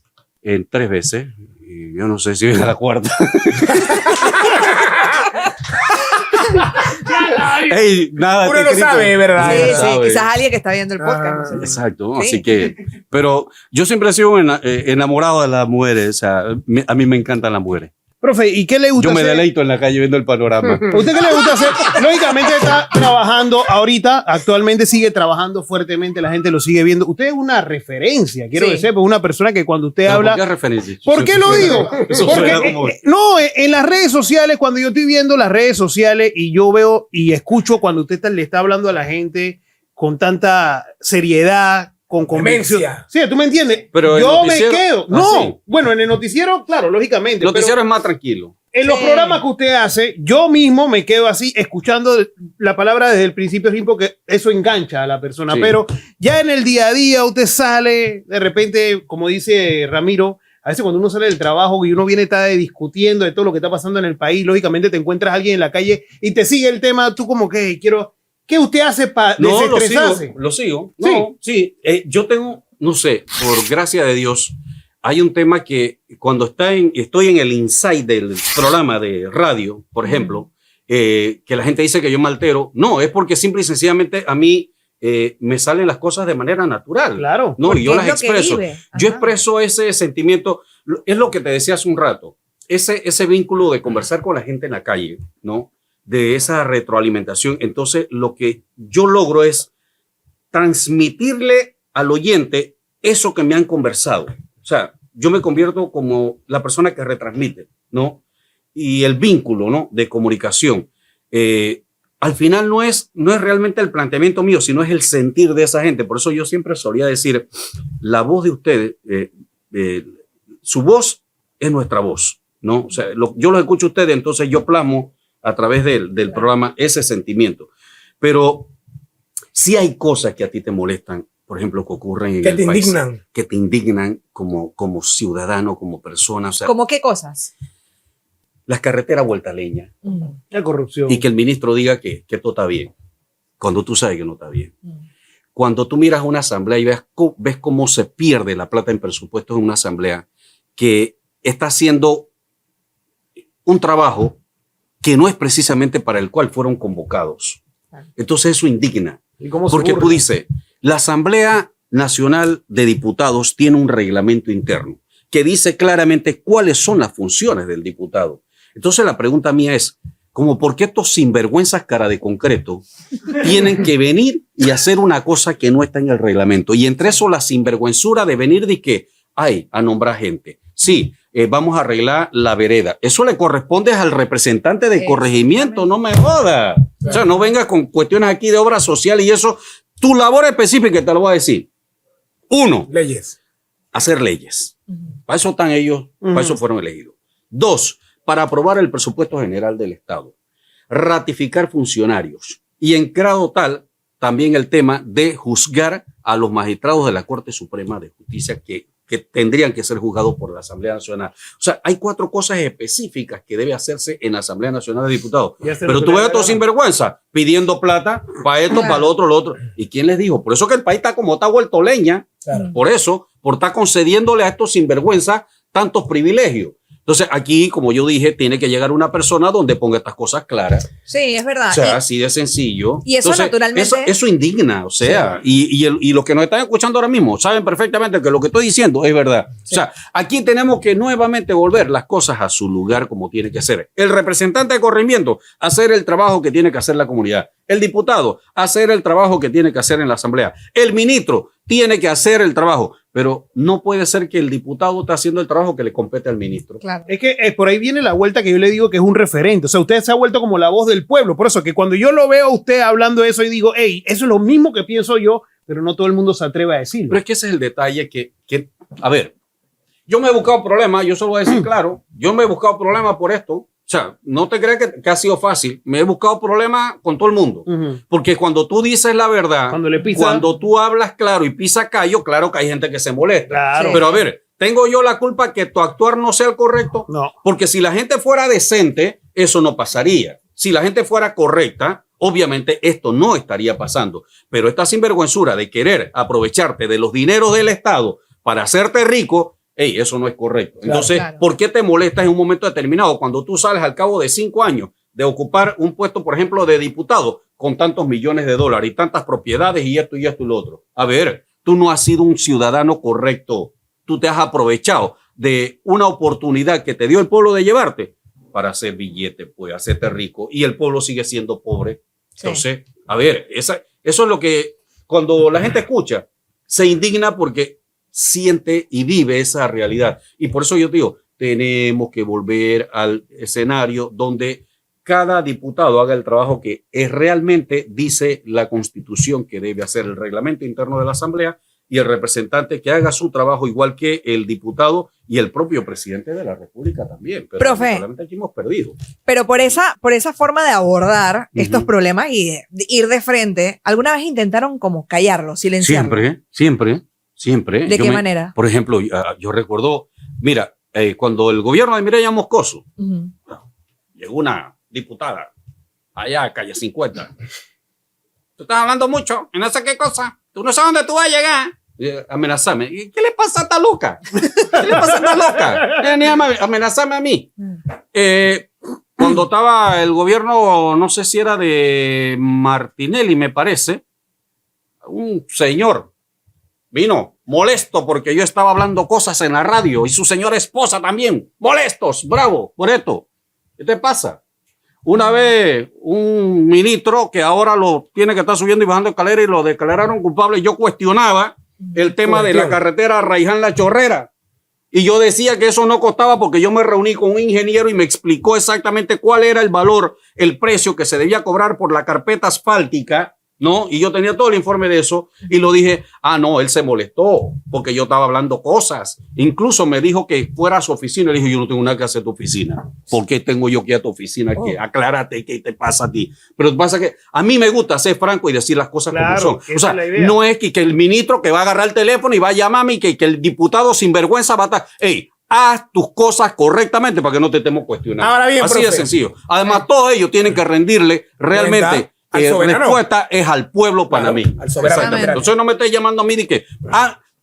En 3 veces. Y yo no sé si es la cuarta. Ey, nada. Uno te no critico. sabe, ¿verdad? Sí, Ay, sí, sabe. quizás alguien que está viendo el podcast. No sé. Exacto, Sí. así que, pero yo siempre he sido enamorado de las mujeres, o sea, a mí me encantan las mujeres. Profe, ¿y qué le gusta Yo me hacer? deleito en la calle viendo el panorama. ¿A usted qué le gusta hacer? Lógicamente está trabajando ahorita, actualmente sigue trabajando fuertemente, la gente lo sigue viendo. Usted es una referencia, quiero Sí. que sepa, una persona que cuando usted ¿Pero habla... ¿Por qué referencia? ¿Por qué lo digo? Eso Porque, suena como... no, en las redes sociales, cuando yo estoy viendo las redes sociales y yo veo y escucho cuando usted le está hablando a la gente con tanta seriedad, con convicción. Demencia. Sí, tú me entiendes. Pero el yo me noticiero- quedo. Ah, No, sí. bueno, en el noticiero, claro, lógicamente. El noticiero pero es más tranquilo. en los Sí. programas que usted hace, yo mismo me quedo así escuchando la palabra desde el principio, así porque eso engancha a la persona. Sí. Pero ya en el día a día usted sale, de repente, como dice Ramiro, a veces cuando uno sale del trabajo y uno viene está discutiendo de todo lo que está pasando en el país, lógicamente te encuentras a alguien en la calle y te sigue el tema, tú como que ¿qué usted hace para No, desestresarse? lo sigo. Sí. No, sí. Yo tengo, no sé, por gracia de Dios, hay un tema que cuando estoy en el inside del programa de radio, por ejemplo, que la gente dice que yo me altero. No, es porque simple y sencillamente a mí me salen las cosas de manera natural. Claro. No, Porque y yo es las lo que expreso. vive. Yo Ajá. expreso ese sentimiento. Es lo que te decía hace un rato. Ese vínculo de conversar con la gente en la calle, ¿no? De esa retroalimentación. Entonces, lo que yo logro es transmitirle al oyente eso que me han conversado. O sea, yo me convierto como la persona que retransmite, ¿no? Y el vínculo, ¿no? De comunicación. Al final no es realmente el planteamiento mío, sino es el sentir de esa gente. Por eso yo siempre solía decir, la voz de ustedes, su voz es nuestra voz, ¿no? O sea, yo los escucho a ustedes, entonces yo plasmo a través del programa ese sentimiento. Pero sí hay cosas que a ti te molestan, por ejemplo, que ocurren en Que el te país, indignan. que te indignan como ciudadano, como persona. O sea, ¿Cómo qué cosas? las carreteras vuelta leña. La corrupción. Y que el ministro diga que todo está bien, cuando tú sabes que no está bien. Cuando tú miras una asamblea y ves cómo se pierde la plata en presupuestos en una asamblea que está haciendo un trabajo que no es precisamente para el cual fueron convocados. Entonces eso indigna. ¿Y cómo se Porque tú burla? dices, la Asamblea Nacional de Diputados tiene un reglamento interno que dice claramente cuáles son las funciones del diputado. Entonces la pregunta mía es, como por qué estos sinvergüenzas cara de concreto tienen que venir y hacer una cosa que no está en el reglamento. Y entre eso la sinvergüenzura de venir de que, a nombrar gente. Sí, vamos a arreglar la vereda. Eso le corresponde al representante del corregimiento, no me joda. O sea, no venga con cuestiones aquí de obra social y eso. Tu labor específica, te lo voy a decir. 1, Leyes. hacer leyes. Para eso están ellos, para eso fueron elegidos. 2, para aprobar el presupuesto general del Estado. Ratificar funcionarios. Y en grado tal, también el tema de juzgar a los magistrados de la Corte Suprema de Justicia que tendrían que ser juzgados por la Asamblea Nacional. O sea, hay 4 cosas específicas que debe hacerse en la Asamblea Nacional de Diputados. Pero tú ves a todos sinvergüenza pidiendo plata para esto, para lo otro. ¿Y quién les dijo? Por eso que el país está como está vuelto leña. Claro. Por eso, por estar concediéndole a estos sinvergüenza tantos privilegios. Entonces, aquí, como yo dije, tiene que llegar una persona donde ponga estas cosas claras. Sí, es verdad. O sea, así de sencillo. Y eso naturalmente- Eso indigna, o sea, y los que nos están escuchando ahora mismo saben perfectamente que lo que estoy diciendo es verdad. Sí. O sea, aquí tenemos que nuevamente volver las cosas a su lugar como tiene que ser. El representante de corregimiento, hacer el trabajo que tiene que hacer la comunidad. El diputado, hacer el trabajo que tiene que hacer en la asamblea. El ministro tiene que hacer el trabajo. Pero no puede ser que el diputado esté haciendo el trabajo que le compete al ministro. Claro. Es que por ahí viene la vuelta que yo le digo que es un referente. O sea, usted se ha vuelto como la voz del pueblo. Por eso que cuando yo lo veo a usted hablando de eso y digo, hey, eso es lo mismo que pienso yo, pero no todo el mundo se atreve a decirlo. Pero es que ese es el detalle que a ver, yo me he buscado problemas, yo se lo voy a decir claro, yo me he buscado problemas por esto. O sea, no te creas que ha sido fácil. Me he buscado problemas con todo el mundo. Ujú. Porque cuando tú dices la verdad, cuando tú hablas claro y pisa callo, claro que hay gente que se molesta. Claro. Pero a ver, ¿tengo yo la culpa que tu actuar no sea el correcto? No. Porque si la gente fuera decente, eso no pasaría. Si la gente fuera correcta, obviamente esto no estaría pasando. Pero esta sinvergüenzura de querer aprovecharte de los dineros del Estado para hacerte rico, hey, eso no es correcto. Entonces, Claro. ¿por qué te molestas en un momento determinado cuando tú sales al cabo de 5 años de ocupar un puesto, por ejemplo, de diputado con tantos millones de dólares y tantas propiedades y esto y lo otro? A ver, tú no has sido un ciudadano correcto. Tú te has aprovechado de una oportunidad que te dio el pueblo de llevarte para hacer billete, pues, hacerte rico, y el pueblo sigue siendo pobre. Sí. Entonces, a ver, eso es lo que cuando la gente escucha, se indigna porque siente y vive esa realidad. Y por eso yo digo, tenemos que volver al escenario donde cada diputado haga el trabajo que es realmente dice la Constitución que debe hacer, el reglamento interno de la Asamblea, y el representante que haga su trabajo igual que el diputado y el propio presidente de la República también. Pero Profe. lamentablemente aquí hemos perdido. Pero por esa forma de abordar estos Ujú. problemas y de ir de frente, ¿alguna vez intentaron como callarlo, silenciarlo? Siempre. ¿De Yo qué manera? Por ejemplo, yo recuerdo, mira, cuando el gobierno de Mireya Moscoso, Ujú. llegó una diputada allá a calle 50. Tú estás hablando mucho y no sé qué cosa. Tú no sabes dónde tú vas a llegar. Amenazame. ¿Y qué le pasa a esta loca? ¿Qué le pasa a esta loca? Ni amenazame a mí. Cuando estaba el gobierno, no sé si era de Martinelli, me parece, un señor vino molesto porque yo estaba hablando cosas en la radio y su señora esposa también, molestos, bravo, por esto. ¿Qué te pasa? Una vez un ministro que ahora lo tiene que estar subiendo y bajando escalera y lo declararon culpable, yo cuestionaba el tema de la carretera Raiján-La Chorrera. Y yo decía que eso no costaba porque yo me reuní con un ingeniero y me explicó exactamente cuál era el valor, el precio que se debía cobrar por la carpeta asfáltica, ¿no? Y yo tenía todo el informe de eso y lo dije, no, él se molestó porque yo estaba hablando cosas. Incluso me dijo que fuera a su oficina. Le dije, yo no tengo nada que hacer en tu oficina. ¿Por qué tengo yo que ir a tu oficina? Que aclárate qué te pasa a ti. Pero pasa que a mí me gusta ser franco y decir las cosas Claro, como son. esa O sea, es la idea. no es que el ministro que va a agarrar el teléfono y va a llamarme y que el diputado sinvergüenza va a estar, hey, haz tus cosas correctamente para que no te estemos cuestionando. Ahora bien, así profe. de sencillo. Además, todos ellos tienen que rendirle realmente. Al soberano. Respuesta es al pueblo panameño. al soberano. Exactamente. Entonces no me estés llamando a mí de que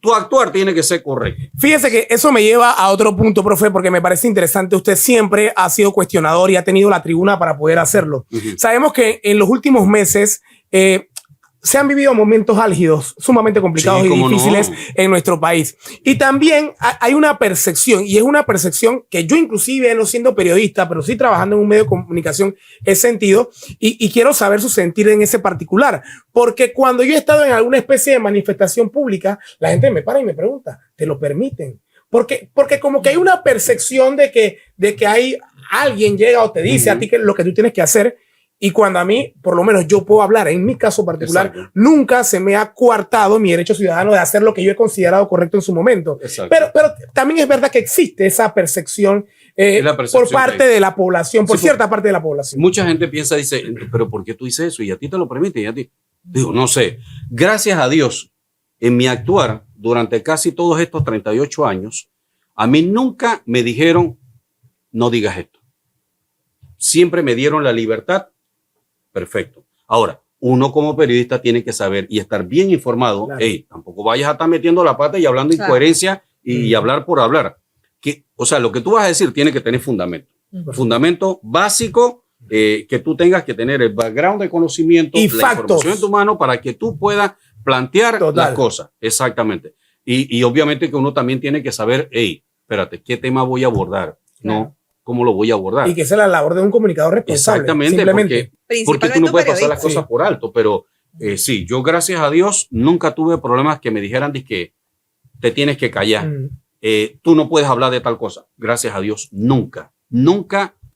tu actuar tiene que ser correcto. Fíjese que eso me lleva a otro punto, profe, porque me parece interesante. Usted siempre ha sido cuestionador y ha tenido la tribuna para poder hacerlo. Sabemos que en los últimos meses se han vivido momentos álgidos, sumamente complicados Sí, y cómo no. difíciles en nuestro país. Y también hay una percepción, y es una percepción que yo inclusive, no siendo periodista, pero sí trabajando en un medio de comunicación, he sentido, y quiero saber su sentir en ese particular. Porque cuando yo he estado en alguna especie de manifestación pública, la gente me para y me pregunta, ¿te lo permiten? Porque como que hay una percepción de que hay alguien llega o te dice a ti que lo que tú tienes que hacer. Y cuando a mí, por lo menos yo puedo hablar, en mi caso particular, Exacto. nunca se me ha coartado mi derecho ciudadano de hacer lo que yo he considerado correcto en su momento. Exacto. Pero también es verdad que existe esa percepción, Es la percepción por parte que hay. de la población, por Sí, cierta parte de la población. Mucha gente piensa, dice, pero ¿por qué tú dices eso? Y a ti te lo permiten. Y a ti. Digo, no sé. Gracias a Dios, en mi actuar durante casi todos estos 38 años, a mí nunca me dijeron, no digas esto. Siempre me dieron la libertad. Perfecto. Ahora, uno como periodista tiene que saber y estar bien informado. Claro. Hey, tampoco vayas a estar metiendo la pata y hablando Claro. incoherencia y hablar por hablar. O sea, lo que tú vas a decir tiene que tener fundamento. Fundamento básico, que tú tengas que tener el background de conocimiento, Y la factos. información en tu mano para que tú puedas plantear Total. las cosas. Exactamente. Y obviamente que uno también tiene que saber, hey, espérate, ¿qué tema voy a abordar? Claro. No, ¿cómo lo voy a abordar? Y que esa es la labor de un comunicador responsable. Exactamente, Simplemente. porque tú no puedes pasar las periodista. cosas por alto, pero sí, yo gracias a Dios nunca tuve problemas que me dijeran de que te tienes que callar, tú no puedes hablar de tal cosa. Gracias a Dios, nunca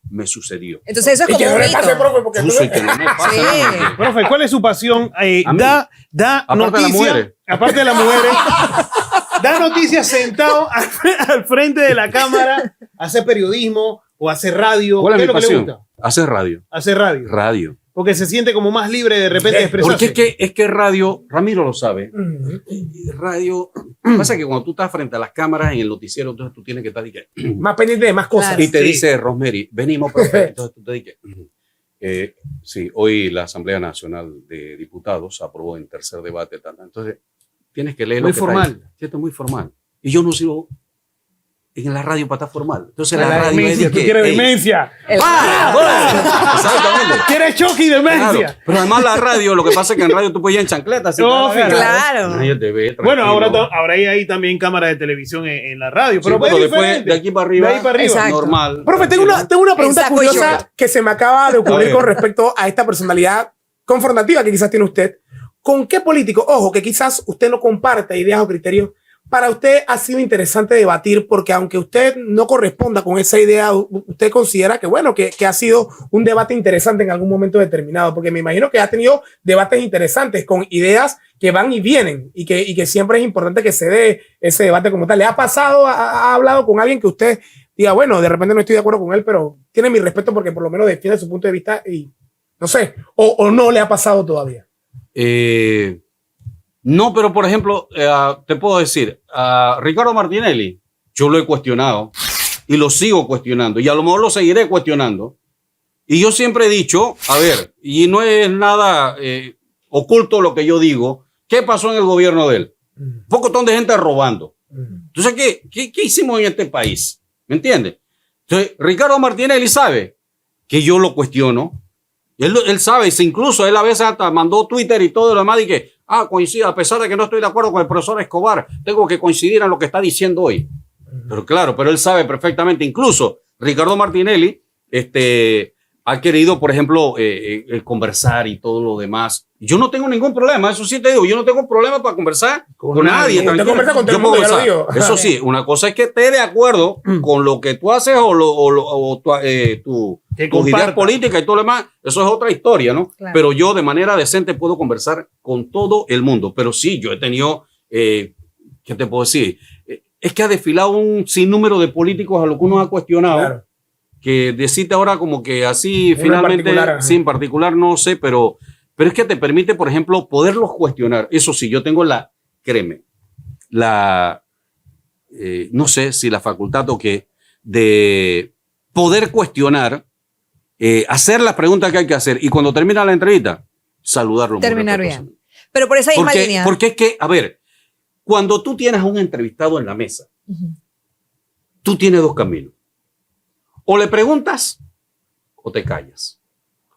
me sucedió. Entonces eso es Y como que no un le mito. pase, profe, porque Suso, y que no me pasa Sí. nada. Profe, ¿cuál es su pasión? A mí. Da Aparte de las noticias. mujeres. Aparte de las mujeres. Da noticias sentado al frente de la cámara, hacer periodismo o hacer radio. ¿Cuál ¿Qué es es mi lo que le pasión? gusta? Hacer radio. Hacer radio. Radio. Porque se siente como más libre de repente de expresarse. Porque es que radio, Ramiro lo sabe, Mm. radio, pasa que cuando tú estás frente a las cámaras en el noticiero, entonces tú tienes que estar y que, Más pendiente de más cosas. Claro. y te Sí. dice Rosemary, venimos, profe. Entonces tú te dices, Sí, hoy la Asamblea Nacional de Diputados aprobó en tercer debate. Entonces, tienes que leer Muy lo que está formal. ahí. Esto es muy formal. Y yo no sigo en la radio para estar formal. Entonces, La la radio demencia, es tú de que, quieres ey, demencia. exactamente. ¿Quieres choque y demencia? Claro. Pero además la radio, lo que pasa es que en radio tú puedes ir en chancletas. No, Claro. Nadie te ve, Bueno, tranquilo. ahora hay ahí también cámaras de televisión en la radio, Sí, pero, pero es después diferente. de aquí para arriba, De ahí para arriba. Exacto. normal. Profe, tengo tranquilo. una pregunta Exacto, y curiosa yo. que se me acaba de A ocurrir ver. con respecto a esta personalidad confrontativa que quizás tiene usted. ¿Con qué político, ojo, que quizás usted no comparta ideas o criterios, para usted ha sido interesante debatir? Porque aunque usted no corresponda con esa idea, usted considera que, bueno, que ha sido un debate interesante en algún momento determinado, porque me imagino que ha tenido debates interesantes con ideas que van y vienen y que siempre es importante que se dé ese debate como tal. ¿Le ha pasado, ha hablado con alguien que usted diga, bueno, de repente no estoy de acuerdo con él, pero tiene mi respeto porque por lo menos defiende su punto de vista y no sé, o no le ha pasado todavía? No, pero por ejemplo, te puedo decir, a Ricardo Martinelli, yo lo he cuestionado y lo sigo cuestionando y a lo mejor lo seguiré cuestionando. Y yo siempre he dicho, a ver, y no es nada oculto lo que yo digo, ¿qué pasó en el gobierno de él? Un pocotón de gente robando. Entonces, ¿qué hicimos en este país? ¿Me entiendes? Entonces, Ricardo Martinelli sabe que yo lo cuestiono. Él sabe, incluso él a veces hasta mandó Twitter y todo lo demás y que, coincide, a pesar de que no estoy de acuerdo con el profesor Escobar, tengo que coincidir en lo que está diciendo hoy. Pero claro, pero él sabe perfectamente, incluso Ricardo Martinelli, ha querido, por ejemplo, conversar y todo lo demás. Yo no tengo ningún problema, eso sí te digo, yo no tengo problema para conversar con nadie. Usted tranquilo. conversa con todo Yo el mundo, puedo ya lo conversar. digo. Eso sí, una cosa es que esté de acuerdo con lo que tú haces o Que tus ideas comparta. políticas y todo lo demás, eso es otra historia, ¿no? Claro. Pero yo de manera decente puedo conversar con todo el mundo. Pero sí, yo he tenido, ¿qué te puedo decir? Es que ha desfilado un sinnúmero de políticos a lo que uno ha cuestionado. Claro. Que decide ahora como que así Uno en finalmente, particular, ajá. sí, en particular no sé, pero es que te permite, por ejemplo, poderlos cuestionar. Eso sí, yo tengo créeme, no sé si la facultad o qué, de poder cuestionar, hacer las preguntas que hay que hacer y cuando termina la entrevista, saludarlo. muy Terminar respetuosamente. bien. Pero por esa misma línea. Porque es que, a ver, cuando tú tienes a un entrevistado en la mesa, Ujú. tú tienes dos caminos. O le preguntas o te callas.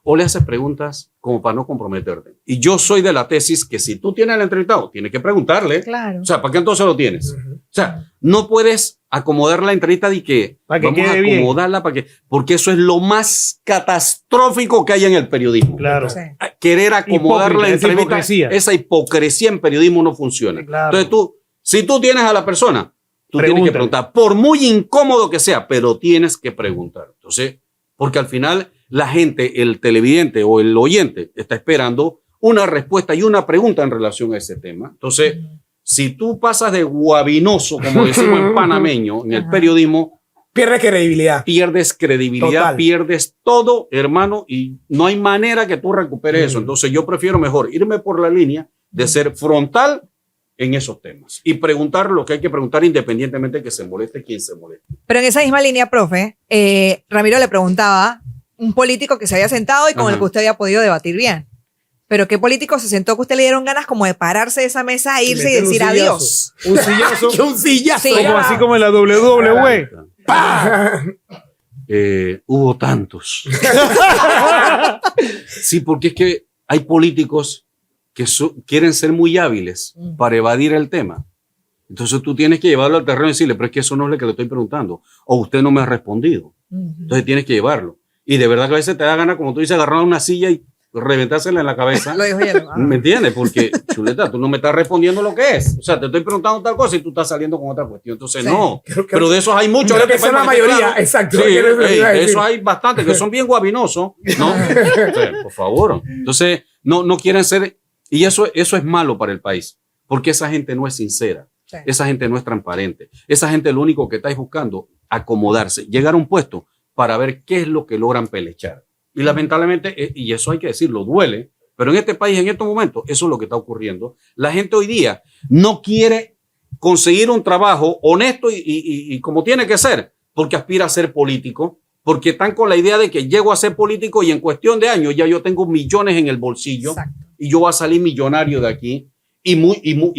O le haces preguntas como para no comprometerte. Y yo soy de la tesis que si tú tienes al entrevistado, tienes que preguntarle. Claro. O sea, ¿para qué entonces lo tienes? O sea, no puedes acomodar la entrevista de que Para que vamos a quede bien. acomodarla porque eso es lo más catastrófico que hay en el periodismo. Claro. Sí. Querer acomodar Hipócrita, la esa entrevista, hipocresía. esa hipocresía en periodismo no funciona. Claro. Entonces si tú tienes a la persona, tú tienes que Pregúntale. preguntar, por muy incómodo que sea, pero tienes que preguntar. Entonces, porque al final la gente, el televidente o el oyente está esperando una respuesta y una pregunta en relación a ese tema. Entonces, si tú pasas de guabinoso, como decimos en panameño, en el Ajá. periodismo, Pierde credibilidad. pierdes credibilidad, Total. pierdes todo, hermano, y no hay manera que tú recuperes eso. Entonces, yo prefiero mejor irme por la línea de ser frontal en esos temas y preguntar lo que hay que preguntar independientemente de que se moleste quien se moleste. Pero en esa misma línea, profe, Ramiro le preguntaba un político que se había sentado y con Ajá. el que usted había podido debatir bien. Pero ¿qué político se sentó que usted le dieron ganas como de pararse de esa mesa, irse y meter un decir sillazo. adiós? Un sillazo. ¡Qué un sillazo! Sí. Como así como en la WWE. Hubo tantos. Sí, porque es que hay políticos que quieren ser muy hábiles para evadir el tema. Entonces tú tienes que llevarlo al terreno y decirle, pero es que eso no es lo que le estoy preguntando. O usted no me ha respondido. Entonces tienes que llevarlo. Y de verdad que a veces te da ganas, como tú dices, agarrar una silla y reventársela en la cabeza. Lo dijo Yelo. ¿Me entiendes? Porque, chuleta, tú no me estás respondiendo lo que es. O sea, te estoy preguntando tal cosa y tú estás saliendo con otra cuestión. Entonces, Sí. no. Creo que- Pero de esos hay muchos. creo en este que son país, la para que esté mayoría, claro. exacto. Sí, Eso es lo que iba a de decir. esos hay bastantes que son bien guabinosos, ¿no? Entonces, por favor. Entonces, no quieren ser. Y eso es malo para el país. Porque esa gente no es sincera. Sí. Esa gente no es transparente. Esa gente lo único que está buscando acomodarse, llegar a un puesto para ver qué es lo que logran pelechar. Y lamentablemente, y eso hay que decirlo, duele, pero en este país, en estos momentos, eso es lo que está ocurriendo. La gente hoy día no quiere conseguir un trabajo honesto y como tiene que ser, porque aspira a ser político, porque están con la idea de que llego a ser político y en cuestión de años ya yo tengo millones en el bolsillo. Exacto. Y yo voy a salir millonario de aquí. Y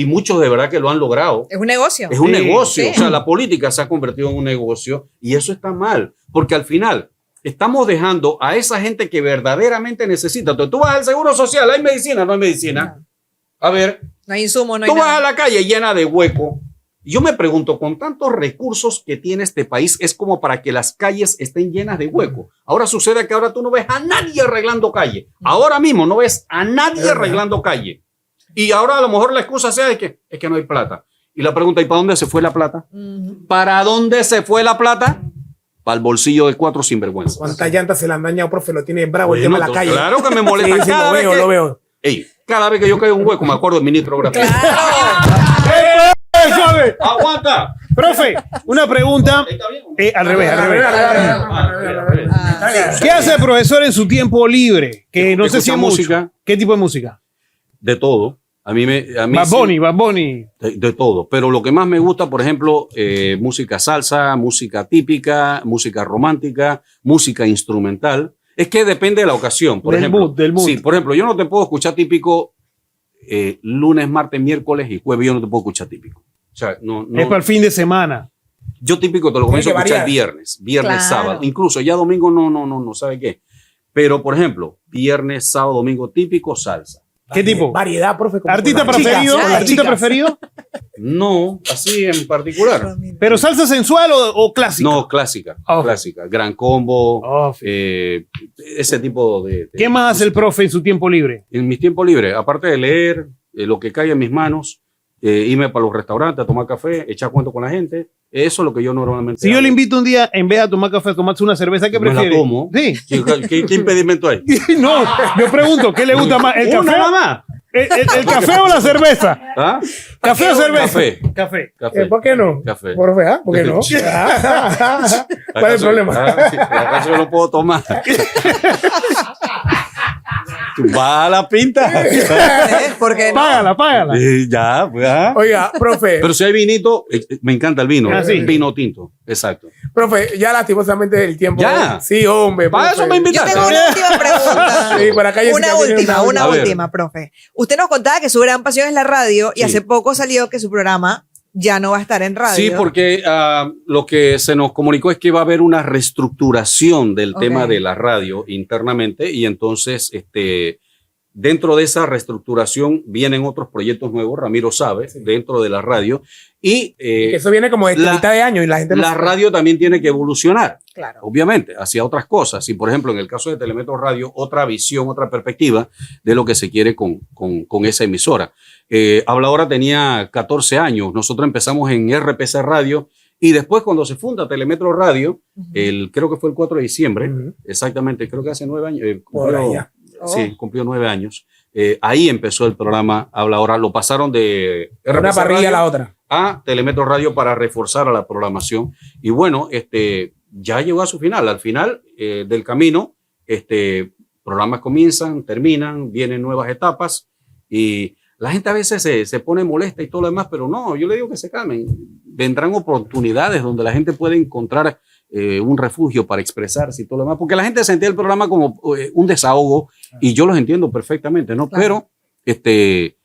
muchos de verdad que lo han logrado. Es un negocio. Es un Sí, negocio. sí. O sea, la política se ha convertido en un negocio y eso está mal. Porque al final estamos dejando a esa gente que verdaderamente necesita. Entonces, tú vas al Seguro Social, ¿hay medicina? No hay medicina. No. A ver, No hay insumo, no hay tú vas a nada. la calle llena de hueco. Yo me pregunto, con tantos recursos que tiene este país, es como para que las calles estén llenas de hueco. Ahora sucede que ahora tú no ves a nadie arreglando calle. Ahora mismo no ves a nadie arreglando calle. Y ahora a lo mejor la excusa sea de que es que no hay plata. Y la pregunta, ¿y para dónde se fue la plata? Ujú. ¿Para dónde se fue la plata? Para el bolsillo de 4 sinvergüenzas. ¿Cuántas llantas se le han dañado, profe? Lo tiene bravo el Bueno, tema de la calle. claro que me molesta. Sí, sí, Cada lo vez veo, que- lo veo. Ey, cada vez que yo caigo en un hueco, me acuerdo del ministro Grafito. ¿Sabe? ¡Aguanta! Profe, una pregunta. ¿Está bien? Al revés, al revés. Ah, ¿Qué hace el profesor en su tiempo libre? Que no sé si Escucha es mucho. música. ¿Qué tipo de música? De todo. A mí Bad sí, Bunny, Bad Bunny. de todo. Pero lo que más me gusta, por ejemplo, música salsa, música típica, música romántica, música instrumental. Es que depende de la ocasión. Por Del ejemplo, mood, del mood. Sí, por ejemplo, yo no te puedo escuchar típico lunes, martes, miércoles y jueves. Yo no te puedo escuchar típico. O sea, no. Es para el fin de semana. Yo típico te lo comienzo a Tiene que escuchar variar. viernes, Claro. sábado. Incluso ya domingo no sabe qué. Pero, por ejemplo, viernes, sábado, domingo, típico, salsa. ¿Qué tipo? Variedad, profe. como ¿Artista con las preferido? chicas, con las ¿Artista chicas. preferido? No, así en particular. ¿Pero salsa sensual o clásica? No, clásica. Oh. Clásica. Gran Combo, Oh, ese tipo de... ¿Qué más hace el profe en su tiempo libre? En mis tiempos libres, aparte de leer lo que cae en mis manos, irme para los restaurantes a tomar café, echar cuento con la gente, eso es lo que yo normalmente Si yo hago. le invito un día, en vez de tomar café, a tomarse una cerveza, ¿qué Me la prefiere? tomo. Sí. ¿Qué impedimento hay? No, yo pregunto, ¿qué le gusta más? ¿El Una café? nada más. ¿El café o la cerveza? ¿Ah? ¿Café o cerveza? Café. Café. Café. ¿Por qué no? Café. Profe, ¿ah? ¿Por qué no? ¿Cuál es el problema? ¿Acaso yo no puedo tomar? Va a la pinta. Porque no. Págala. Ya, pues. Oiga, profe, Pero si hay vinito, me encanta el vino. Ah, sí. Vino tinto, exacto. profe, ya lastimosamente el tiempo. Ya. Sí, hombre. Para profe. eso me Yo invitaste. tengo una última pregunta. Sí, por acá Jessica tiene Una A ver. última, profe. Usted nos contaba que su gran pasión es la radio y Sí. hace poco salió que su programa ya no va a estar en radio. Sí, porque lo que se nos comunicó es que va a haber una reestructuración del Ok. tema de la radio internamente y entonces dentro de esa reestructuración vienen otros proyectos nuevos, Ramiro sabe, dentro de la radio y Que eso viene como de la- mitad de año y la gente no la sabe. radio también tiene que evolucionar. Claro. Obviamente, hacia otras cosas. Y, por ejemplo, en el caso de Telemetro Radio, otra visión, otra perspectiva de lo que se quiere con esa emisora. Habladora tenía 14 años. Nosotros empezamos en RPC Radio y después cuando se funda Telemetro Radio, creo que fue el 4 de diciembre, Ujú. exactamente, creo que hace 9 años. Por allá. Sí, cumplió 9 años. Ahí empezó el programa Habladora. Lo pasaron de Una RPC parrilla a Radio la otra. a Telemetro Radio para reforzar a la programación. Y bueno, ya llegó a su final. Al final del camino, programas comienzan, terminan, vienen nuevas etapas y la gente a veces se pone molesta y todo lo demás, pero no, yo le digo que se calmen. Vendrán oportunidades donde la gente puede encontrar un refugio para expresarse y todo lo demás, porque la gente sentía el programa como un desahogo y yo los entiendo perfectamente, ¿no? Claro. Pero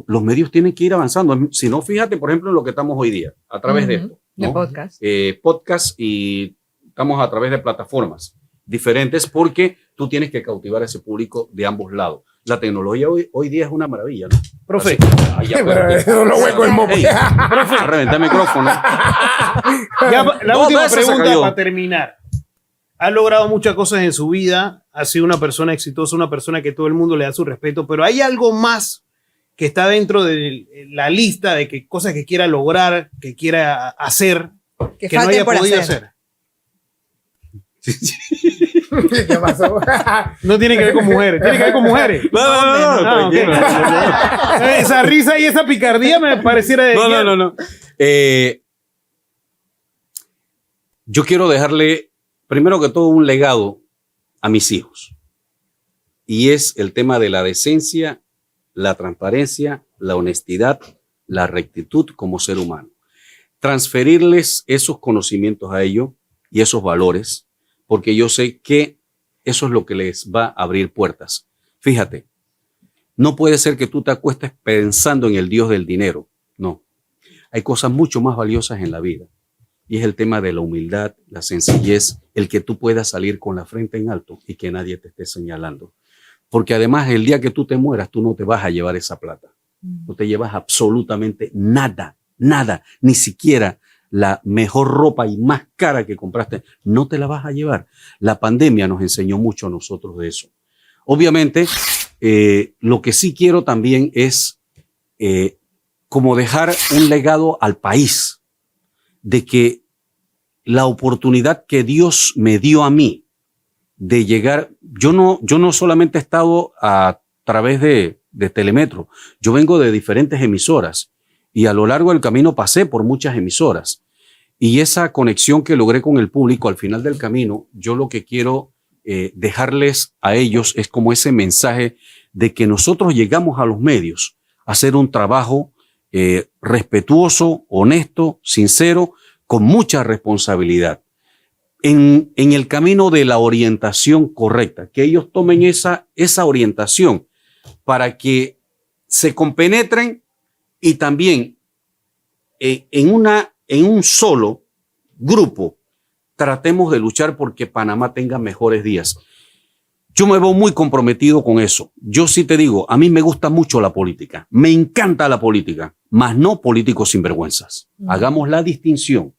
los medios tienen que ir avanzando. Si no, fíjate, por ejemplo, en lo que estamos hoy día, a través de esto. De ¿no? podcast. Podcast y estamos a través de plataformas diferentes porque tú tienes que cautivar a ese público de ambos lados. La tecnología hoy día es una maravilla, ¿no? Profe, Ay, ya, Pero eso no hueco el mopo. Ey, a reventar el micrófono. ya, la Dos última veces se pregunta cayó. para terminar. Ha logrado muchas cosas en su vida, ha sido una persona exitosa, una persona que todo el mundo le da su respeto, pero ¿hay algo más que está dentro de la lista de que cosas que quiera lograr, que quiera hacer, Que que no falten haya por podido hacer. hacer? ¿Qué pasó? No tiene que ver con mujeres, tiene que ver con mujeres. No, Ah, ok. Esa risa y esa picardía me pareciera de... No. Yo quiero dejarle, primero que todo, un legado a mis hijos. Y es el tema de la decencia, la transparencia, la honestidad, la rectitud como ser humano. Transferirles esos conocimientos a ellos y esos valores porque yo sé que eso es lo que les va a abrir puertas. Fíjate, no puede ser que tú te acuestes pensando en el Dios del dinero. No, hay cosas mucho más valiosas en la vida. Y es el tema de la humildad, la sencillez, el que tú puedas salir con la frente en alto y que nadie te esté señalando. Porque además, el día que tú te mueras, tú no te vas a llevar esa plata. No te llevas absolutamente nada, nada, ni siquiera la mejor ropa y más cara que compraste, no te la vas a llevar. La pandemia nos enseñó mucho a nosotros de eso. Obviamente, lo que sí quiero también es como dejar un legado al país de que la oportunidad que Dios me dio a mí de llegar, yo no solamente he estado a través de Telemetro, yo vengo de diferentes emisoras y a lo largo del camino pasé por muchas emisoras y esa conexión que logré con el público al final del camino, yo lo que quiero dejarles a ellos es como ese mensaje de que nosotros llegamos a los medios a hacer un trabajo respetuoso, honesto, sincero, con mucha responsabilidad. En el camino de la orientación correcta, que ellos tomen esa orientación para que se compenetren y también en un solo grupo tratemos de luchar porque Panamá tenga mejores días. Yo me veo muy comprometido con eso. Yo sí te digo, a mí me gusta mucho la política, me encanta la política, mas no políticos sinvergüenzas. Hagamos la distinción.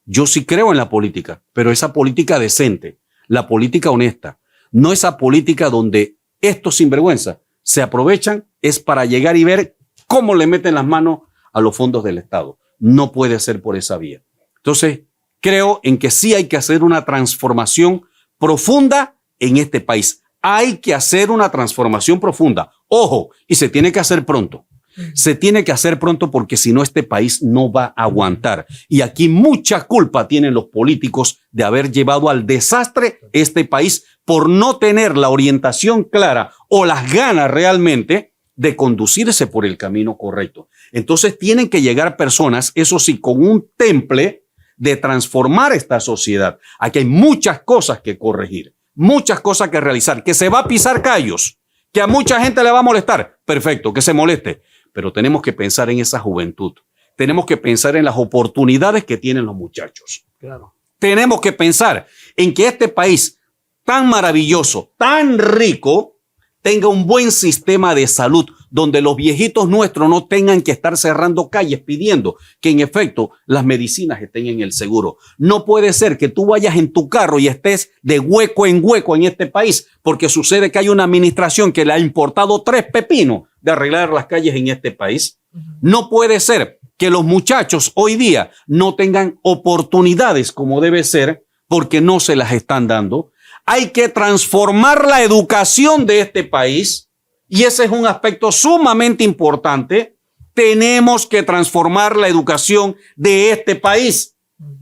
Yo sí creo en la política, pero esa política decente, la política honesta, no esa política donde estos sinvergüenzas se aprovechan, es para llegar y ver cómo le meten las manos a los fondos del Estado. No puede ser por esa vía. Entonces, creo en que sí hay que hacer una transformación profunda en este país. Hay que hacer una transformación profunda. Ojo, y se tiene que hacer pronto. Se tiene que hacer pronto porque si no este país no va a aguantar. Y aquí mucha culpa tienen los políticos de haber llevado al desastre este país por no tener la orientación clara o las ganas realmente de conducirse por el camino correcto. Entonces tienen que llegar personas, eso sí, con un temple de transformar esta sociedad. Aquí hay muchas cosas que corregir, muchas cosas que realizar, que se va a pisar callos, que a mucha gente le va a molestar. Perfecto, que se moleste. Pero tenemos que pensar en esa juventud. Tenemos que pensar en las oportunidades que tienen los muchachos. Claro. Tenemos que pensar en que este país tan maravilloso, tan rico, tenga un buen sistema de salud donde los viejitos nuestros no tengan que estar cerrando calles pidiendo que en efecto las medicinas estén en el seguro. No puede ser que tú vayas en tu carro y estés de hueco en este país porque sucede que hay una administración que le ha importado 3 pepinos de arreglar las calles en este país. No puede ser que los muchachos hoy día no tengan oportunidades como debe ser porque no se las están dando. Hay que transformar la educación de este país y ese es un aspecto sumamente importante. Tenemos que transformar la educación de este país.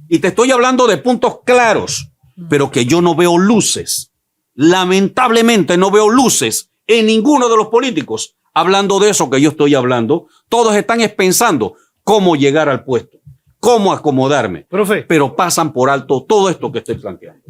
Y te estoy hablando de puntos claros, pero que yo no veo luces. Lamentablemente no veo luces en ninguno de los políticos hablando de eso que yo estoy hablando. Todos están pensando cómo llegar al puesto, cómo acomodarme, Profe, pero pasan por alto todo esto que estoy planteando.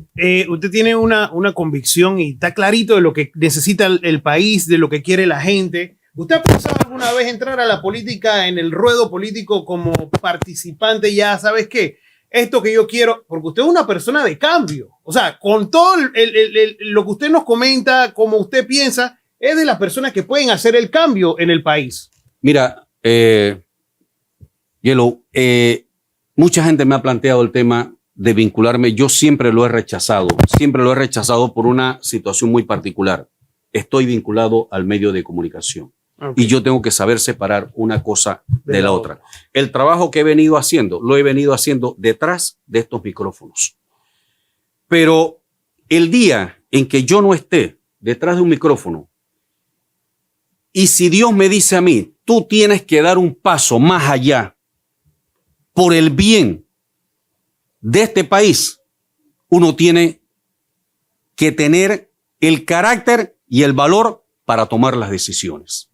usted tiene una convicción y está clarito de lo que necesita el país, de lo que quiere la gente. ¿Usted ha pensado alguna vez entrar a la política, en el ruedo político como participante? Ya sabes qué, esto que yo quiero, porque usted es una persona de cambio. O sea, con todo lo que usted nos comenta, como usted piensa, es de las personas que pueden hacer el cambio en el país. Mira, Yellow, mucha gente me ha planteado el tema de vincularme. Yo siempre lo he rechazado por una situación muy particular. Estoy vinculado al medio de comunicación. Okay. Y yo tengo que saber separar una cosa de la otra. El trabajo que he venido haciendo, lo he venido haciendo detrás de estos micrófonos. Pero el día en que yo no esté detrás de un micrófono, y si Dios me dice a mí, tú tienes que dar un paso más allá por el bien de este país, uno tiene que tener el carácter y el valor para tomar las decisiones.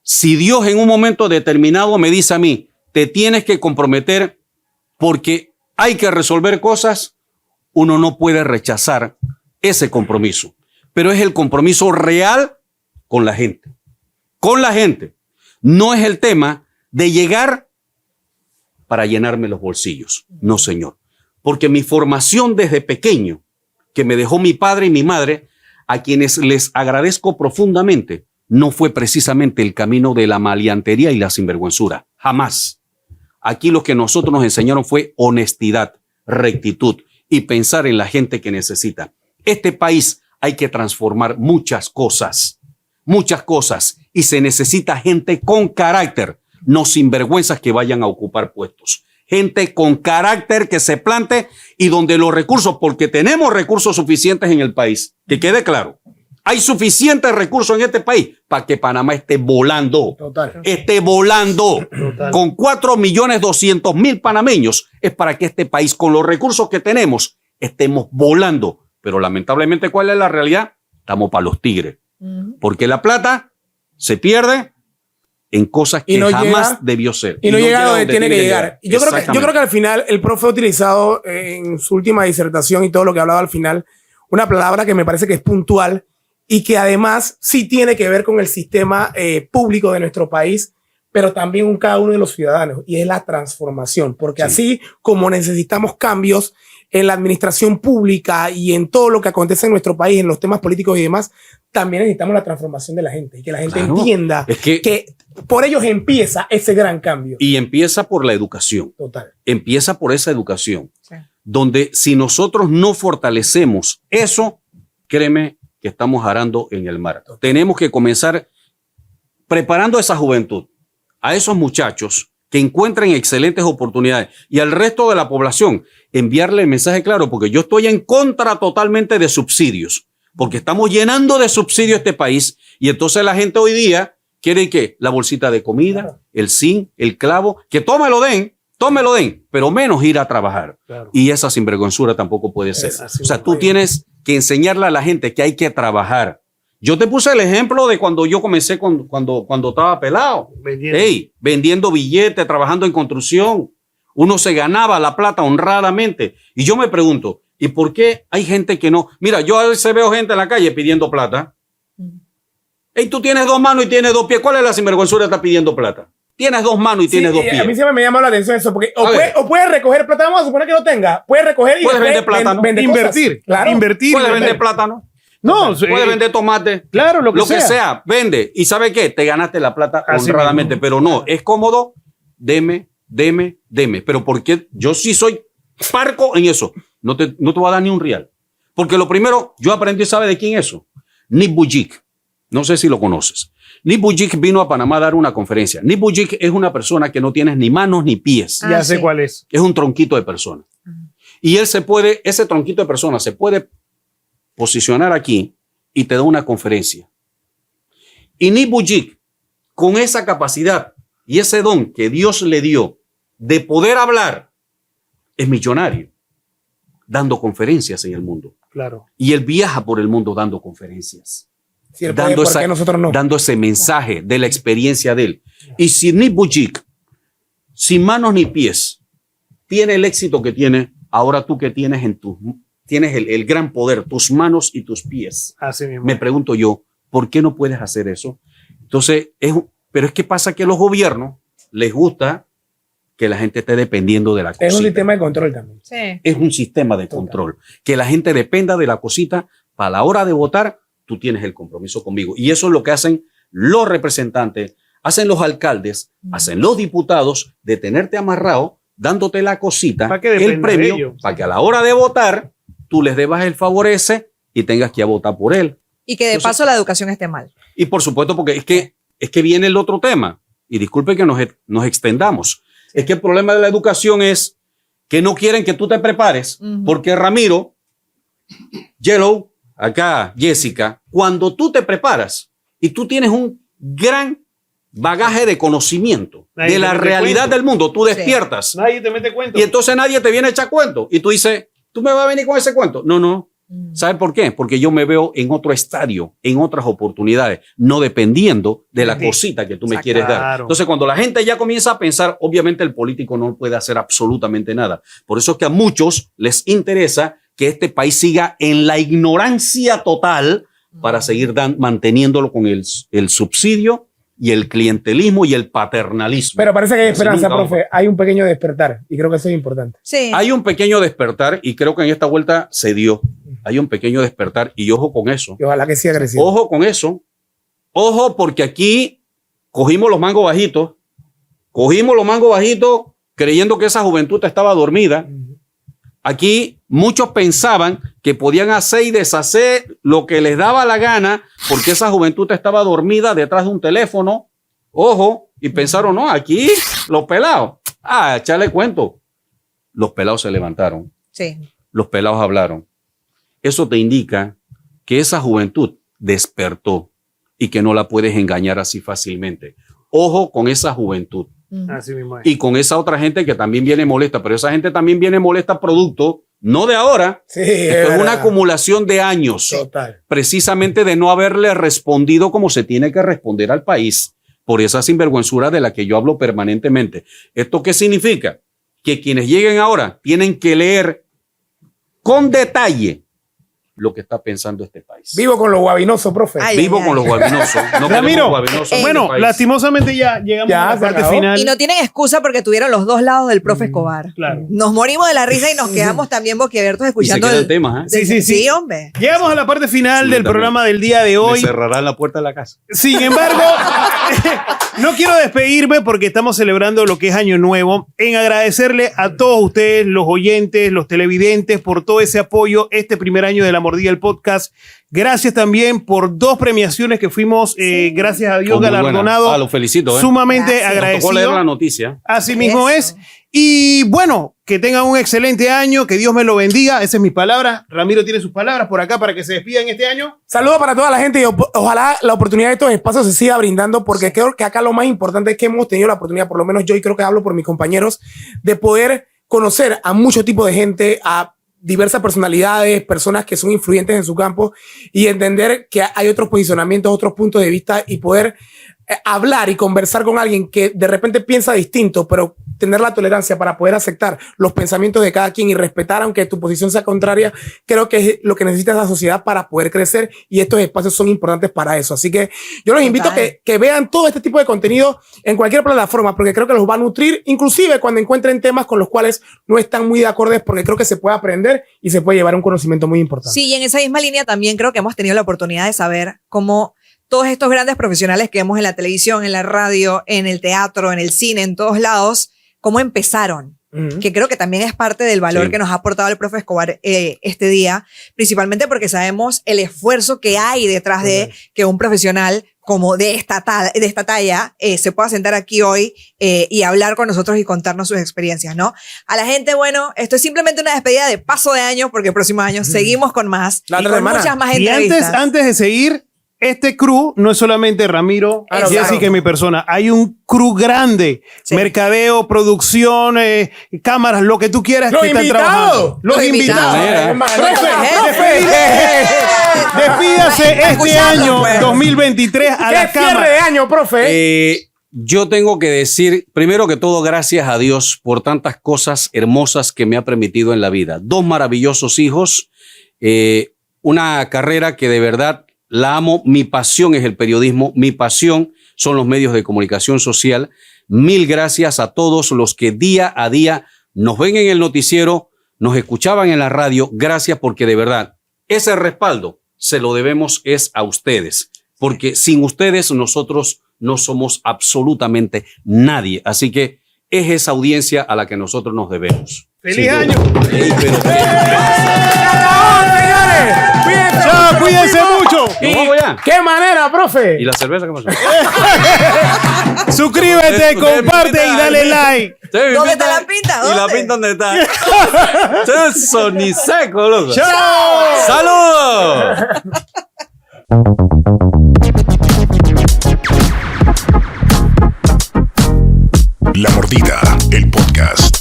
Si Dios en un momento determinado me dice a mí, te tienes que comprometer porque hay que resolver cosas, uno no puede rechazar ese compromiso, pero es el compromiso real con la gente. Con la gente. No es el tema de llegar para llenarme los bolsillos. No, señor. Porque mi formación desde pequeño, que me dejó mi padre y mi madre, a quienes les agradezco profundamente, no fue precisamente el camino de la maleantería y la sinvergüenzura. Jamás. Aquí lo que nosotros nos enseñaron fue honestidad, rectitud y pensar en la gente que necesita. Este país hay que transformar muchas cosas, y se necesita gente con carácter, no sinvergüenzas que vayan a ocupar puestos. Gente con carácter que se plante y donde los recursos, porque tenemos recursos suficientes en el país, que quede claro. Hay suficientes recursos en este país para que Panamá esté volando. Total. Esté volando. Total. Con 4.200.000 panameños es para que este país, con los recursos que tenemos, estemos volando. Pero lamentablemente, ¿cuál es la realidad? Estamos para los tigres. Porque la plata se pierde en cosas que Y no jamás llega, debió ser. Y no llega a donde tiene que llegar. Y yo creo Exactamente. que al final el profe ha utilizado en su última disertación y todo lo que ha hablado al final, una palabra que me parece que es puntual y que además sí tiene que ver con el sistema público de nuestro país, pero también con cada uno de los ciudadanos, y es la transformación. Porque así como necesitamos cambios en la administración pública y en todo lo que acontece en nuestro país, en los temas políticos y demás, también necesitamos la transformación de la gente y que la gente entienda Es que por ellos empieza ese gran cambio. y empieza por la educación. Total. Empieza por esa educación. Sí. Donde si nosotros no fortalecemos eso, créeme que estamos arando en el mar. Tenemos que comenzar preparando a esa juventud, a esos muchachos que encuentren excelentes oportunidades y al resto de la población enviarle el mensaje claro, porque yo estoy en contra totalmente de subsidios, porque estamos llenando de subsidios este país y entonces la gente hoy día quiere que la bolsita de comida, Claro. el zinc, el clavo, que tómelo den, pero menos ir a trabajar. Claro. Y esa sinvergüenzura tampoco puede ser. Así O sea, no tú puede. tienes que enseñarle a la gente que hay que trabajar. Yo te puse el ejemplo de cuando yo comencé cuando estaba pelado. Vendiendo. Vendiendo billetes, trabajando en construcción. Uno se ganaba la plata honradamente. Y yo me pregunto, ¿y por qué hay gente que no? Mira, yo a veces veo gente en la calle pidiendo plata. Ey, tú tienes 2 manos y tienes 2 pies. ¿Cuál es la sinvergüenzura de estar pidiendo plata? Tienes 2 manos y tienes 2 pies. A mí siempre me llama la atención eso, porque A ver. o puedes recoger plata, vamos a suponer que no tenga, puedes recoger y Puedes después vender plátano. vender Invertir. cosas. Claro. Invertir. Puedes vender. vender plátano. No, Puedes vender tomate. Claro, lo que Lo que sea. sea, vende. ¿Y sabe qué? Te ganaste la plata Así honradamente, mismo. pero no, es cómodo. Deme. Pero porque yo sí soy parco en eso. No te voy a dar ni un real. Porque lo primero, yo aprendí, ¿sabe de quién es eso? Nip Bujik. No sé si lo conoces. Nip Bujik vino a Panamá a dar una conferencia. Nip Bujik es una persona que no tiene ni manos ni pies. Ya sé sí. cuál es. Es un tronquito de persona. Y ese tronquito de persona se puede posicionar aquí y te da una conferencia. Y Nip Bujik, con esa capacidad y ese don que Dios le dio de poder hablar, es millonario, dando conferencias en el mundo. Claro. Y él viaja por el mundo dando conferencias, Si él puede, ¿por qué nosotros no? dando ese mensaje de la experiencia de él. Y si Nip Bujik, sin manos ni pies, tiene el éxito que tiene, ahora tú que tienes tienes el gran poder, tus manos y tus pies. Así mismo. Me pregunto yo, ¿por qué no puedes hacer eso? Entonces, pero es que pasa que a los gobiernos les gusta que la gente esté dependiendo de la cosita. Es un sistema de control también. Sí. Es un sistema de control. Que la gente dependa de la cosita. Para la hora de votar, tú tienes el compromiso conmigo. Y eso es lo que hacen los representantes, hacen los alcaldes, hacen los diputados, de tenerte amarrado, dándote la cosita, Pa' que el dependa de premio, ellos. para que a la hora de votar, tú les debas el favor ese y tengas que ir a votar por él. Y que de Entonces- paso la educación esté mal. Y por supuesto, porque es que viene el otro tema, y disculpe que nos extendamos, es que el problema de la educación es que no quieren que tú te prepares, porque Ramiro, Yellow, acá Jessica, cuando tú te preparas y tú tienes un gran bagaje de conocimiento Nadie de te la mete realidad cuento. del mundo, tú despiertas Nadie te mete cuento. y entonces nadie te viene a echar cuento y tú dices, ¿tú me vas a venir con ese cuento? No. ¿Sabe por qué? Porque yo me veo en otro estadio, en otras oportunidades, no dependiendo de la Sí. cosita que tú me Exacto. quieres dar. Claro. Entonces, cuando la gente ya comienza a pensar, obviamente el político no puede hacer absolutamente nada. Por eso es que a muchos les interesa que este país siga en la ignorancia total para seguir manteniéndolo con el subsidio y el clientelismo y el paternalismo. Pero parece que hay esperanza, nunca profe. Hay un pequeño despertar y creo que eso es importante. Sí. Hay un pequeño despertar y creo que en esta vuelta se dio. Hay un pequeño despertar y ojo con eso. Y ojalá que siga creciendo. Ojo con eso. Ojo porque aquí cogimos los mangos bajitos creyendo que esa juventud estaba dormida. Aquí muchos pensaban que podían hacer y deshacer lo que les daba la gana porque esa juventud estaba dormida detrás de un teléfono. Ojo, y pensaron, no, aquí los pelados. Echarle cuento. Los pelados se levantaron. Sí. Los pelados hablaron. Eso te indica que esa juventud despertó y que no la puedes engañar así fácilmente. Ojo con esa juventud. Así mismo es. Y con esa otra gente que también viene molesta, pero esa gente también viene molesta producto, no de ahora, Sí, esto es una acumulación de años, total. precisamente de no haberle respondido como se tiene que responder al país, por esa sinvergüenzura de la que yo hablo permanentemente. ¿Esto qué significa? Que quienes lleguen ahora tienen que leer con detalle lo que está pensando este país. Vivo con los guabinosos, profe. Ay, Vivo con los guabinosos. No Ramiro, queremos guabinosos en este bueno, país. lastimosamente ya llegamos Ya, a la se parte acabó. final. Y no tienen excusa porque tuvieron los dos lados del profe Escobar. Claro. Nos morimos de la risa y nos quedamos también boquiabiertos Y se escuchando queda el tema, ¿eh? Sí. hombre. Llegamos a la parte final Sí, del también. programa del día de Me hoy. cerrarán la puerta de la casa. Sin embargo, no quiero despedirme porque estamos celebrando lo que es Año Nuevo, en agradecerle a todos ustedes, los oyentes, los televidentes, por todo ese apoyo este primer año de La Mordida del Podcast. Gracias también por 2 premiaciones que fuimos, gracias a Dios, Muy buena. galardonado. Lo felicito, ¿eh? Sumamente Gracias. Me tocó leer agradecido. la noticia. Así mismo Eso. es. Y bueno, que tengan un excelente año, que Dios me lo bendiga. Esa es mi palabra. Ramiro tiene sus palabras por acá para que se despidan este año. Saludos para toda la gente y ojalá la oportunidad de estos espacios se siga brindando porque creo que acá lo más importante es que hemos tenido la oportunidad, por lo menos yo y creo que hablo por mis compañeros, de poder conocer a mucho tipo de gente, a diversas personalidades, personas que son influyentes en su campo y entender que hay otros posicionamientos, otros puntos de vista y poder hablar y conversar con alguien que de repente piensa distinto, pero tener la tolerancia para poder aceptar los pensamientos de cada quien y respetar aunque tu posición sea contraria, creo que es lo que necesita la sociedad para poder crecer y estos espacios son importantes para eso. Así que yo los invito a que vean todo este tipo de contenido en cualquier plataforma porque creo que los va a nutrir, inclusive cuando encuentren temas con los cuales no están muy de acuerdo, porque creo que se puede aprender y se puede llevar un conocimiento muy importante. Sí, y en esa misma línea también creo que hemos tenido la oportunidad de saber cómo todos estos grandes profesionales que vemos en la televisión, en la radio, en el teatro, en el cine, en todos lados, cómo empezaron. Que creo que también es parte del valor Sí. que nos ha aportado el profe Escobar este día, principalmente porque sabemos el esfuerzo que hay detrás de que un profesional como de esta talla se pueda sentar aquí hoy y hablar con nosotros y contarnos sus experiencias, ¿no? A la gente, bueno, esto es simplemente una despedida de paso de año porque el próximo año seguimos con más La y otra con semana. muchas más Y entrevistas. antes de seguir, este crew no es solamente Ramiro, Exacto. Jessica y mi persona. Hay un crew grande. Sí. Mercadeo, producción, cámaras, lo que tú quieras ¡Los que están invitados! trabajando. Los invitados. Despídase este Escuchando, año pues. 2023 a ¿Qué la cierre de cámara. año, profe? Yo tengo que decir, primero que todo, gracias a Dios por tantas cosas hermosas que me ha permitido en la vida. 2 maravillosos hijos, una carrera que de verdad la amo. Mi pasión es el periodismo, mi pasión son los medios de comunicación social. Mil gracias a todos los que día a día nos ven en el noticiero, nos escuchaban en la radio. Gracias porque de verdad ese respaldo se lo debemos es a ustedes, porque sin ustedes nosotros no somos absolutamente nadie. Así que es esa audiencia a la que nosotros nos debemos. ¡Feliz Sin año! duda. Ey, pero señores! ¡Cuídense! ¡Chao, cuídense fuimos. mucho! ¿Nos vamos ya? ¿Qué manera, profe? ¿Y la cerveza qué pasó? Suscríbete, Ustedes me comparte y invitan. dale like. Ustedes me ¿Dónde invitan está la pinta? ¿Y la ¿Dónde? pinta dónde está? Eso ni seco, loco. ¡Chao! ¡Saludos! La Mordida, el podcast.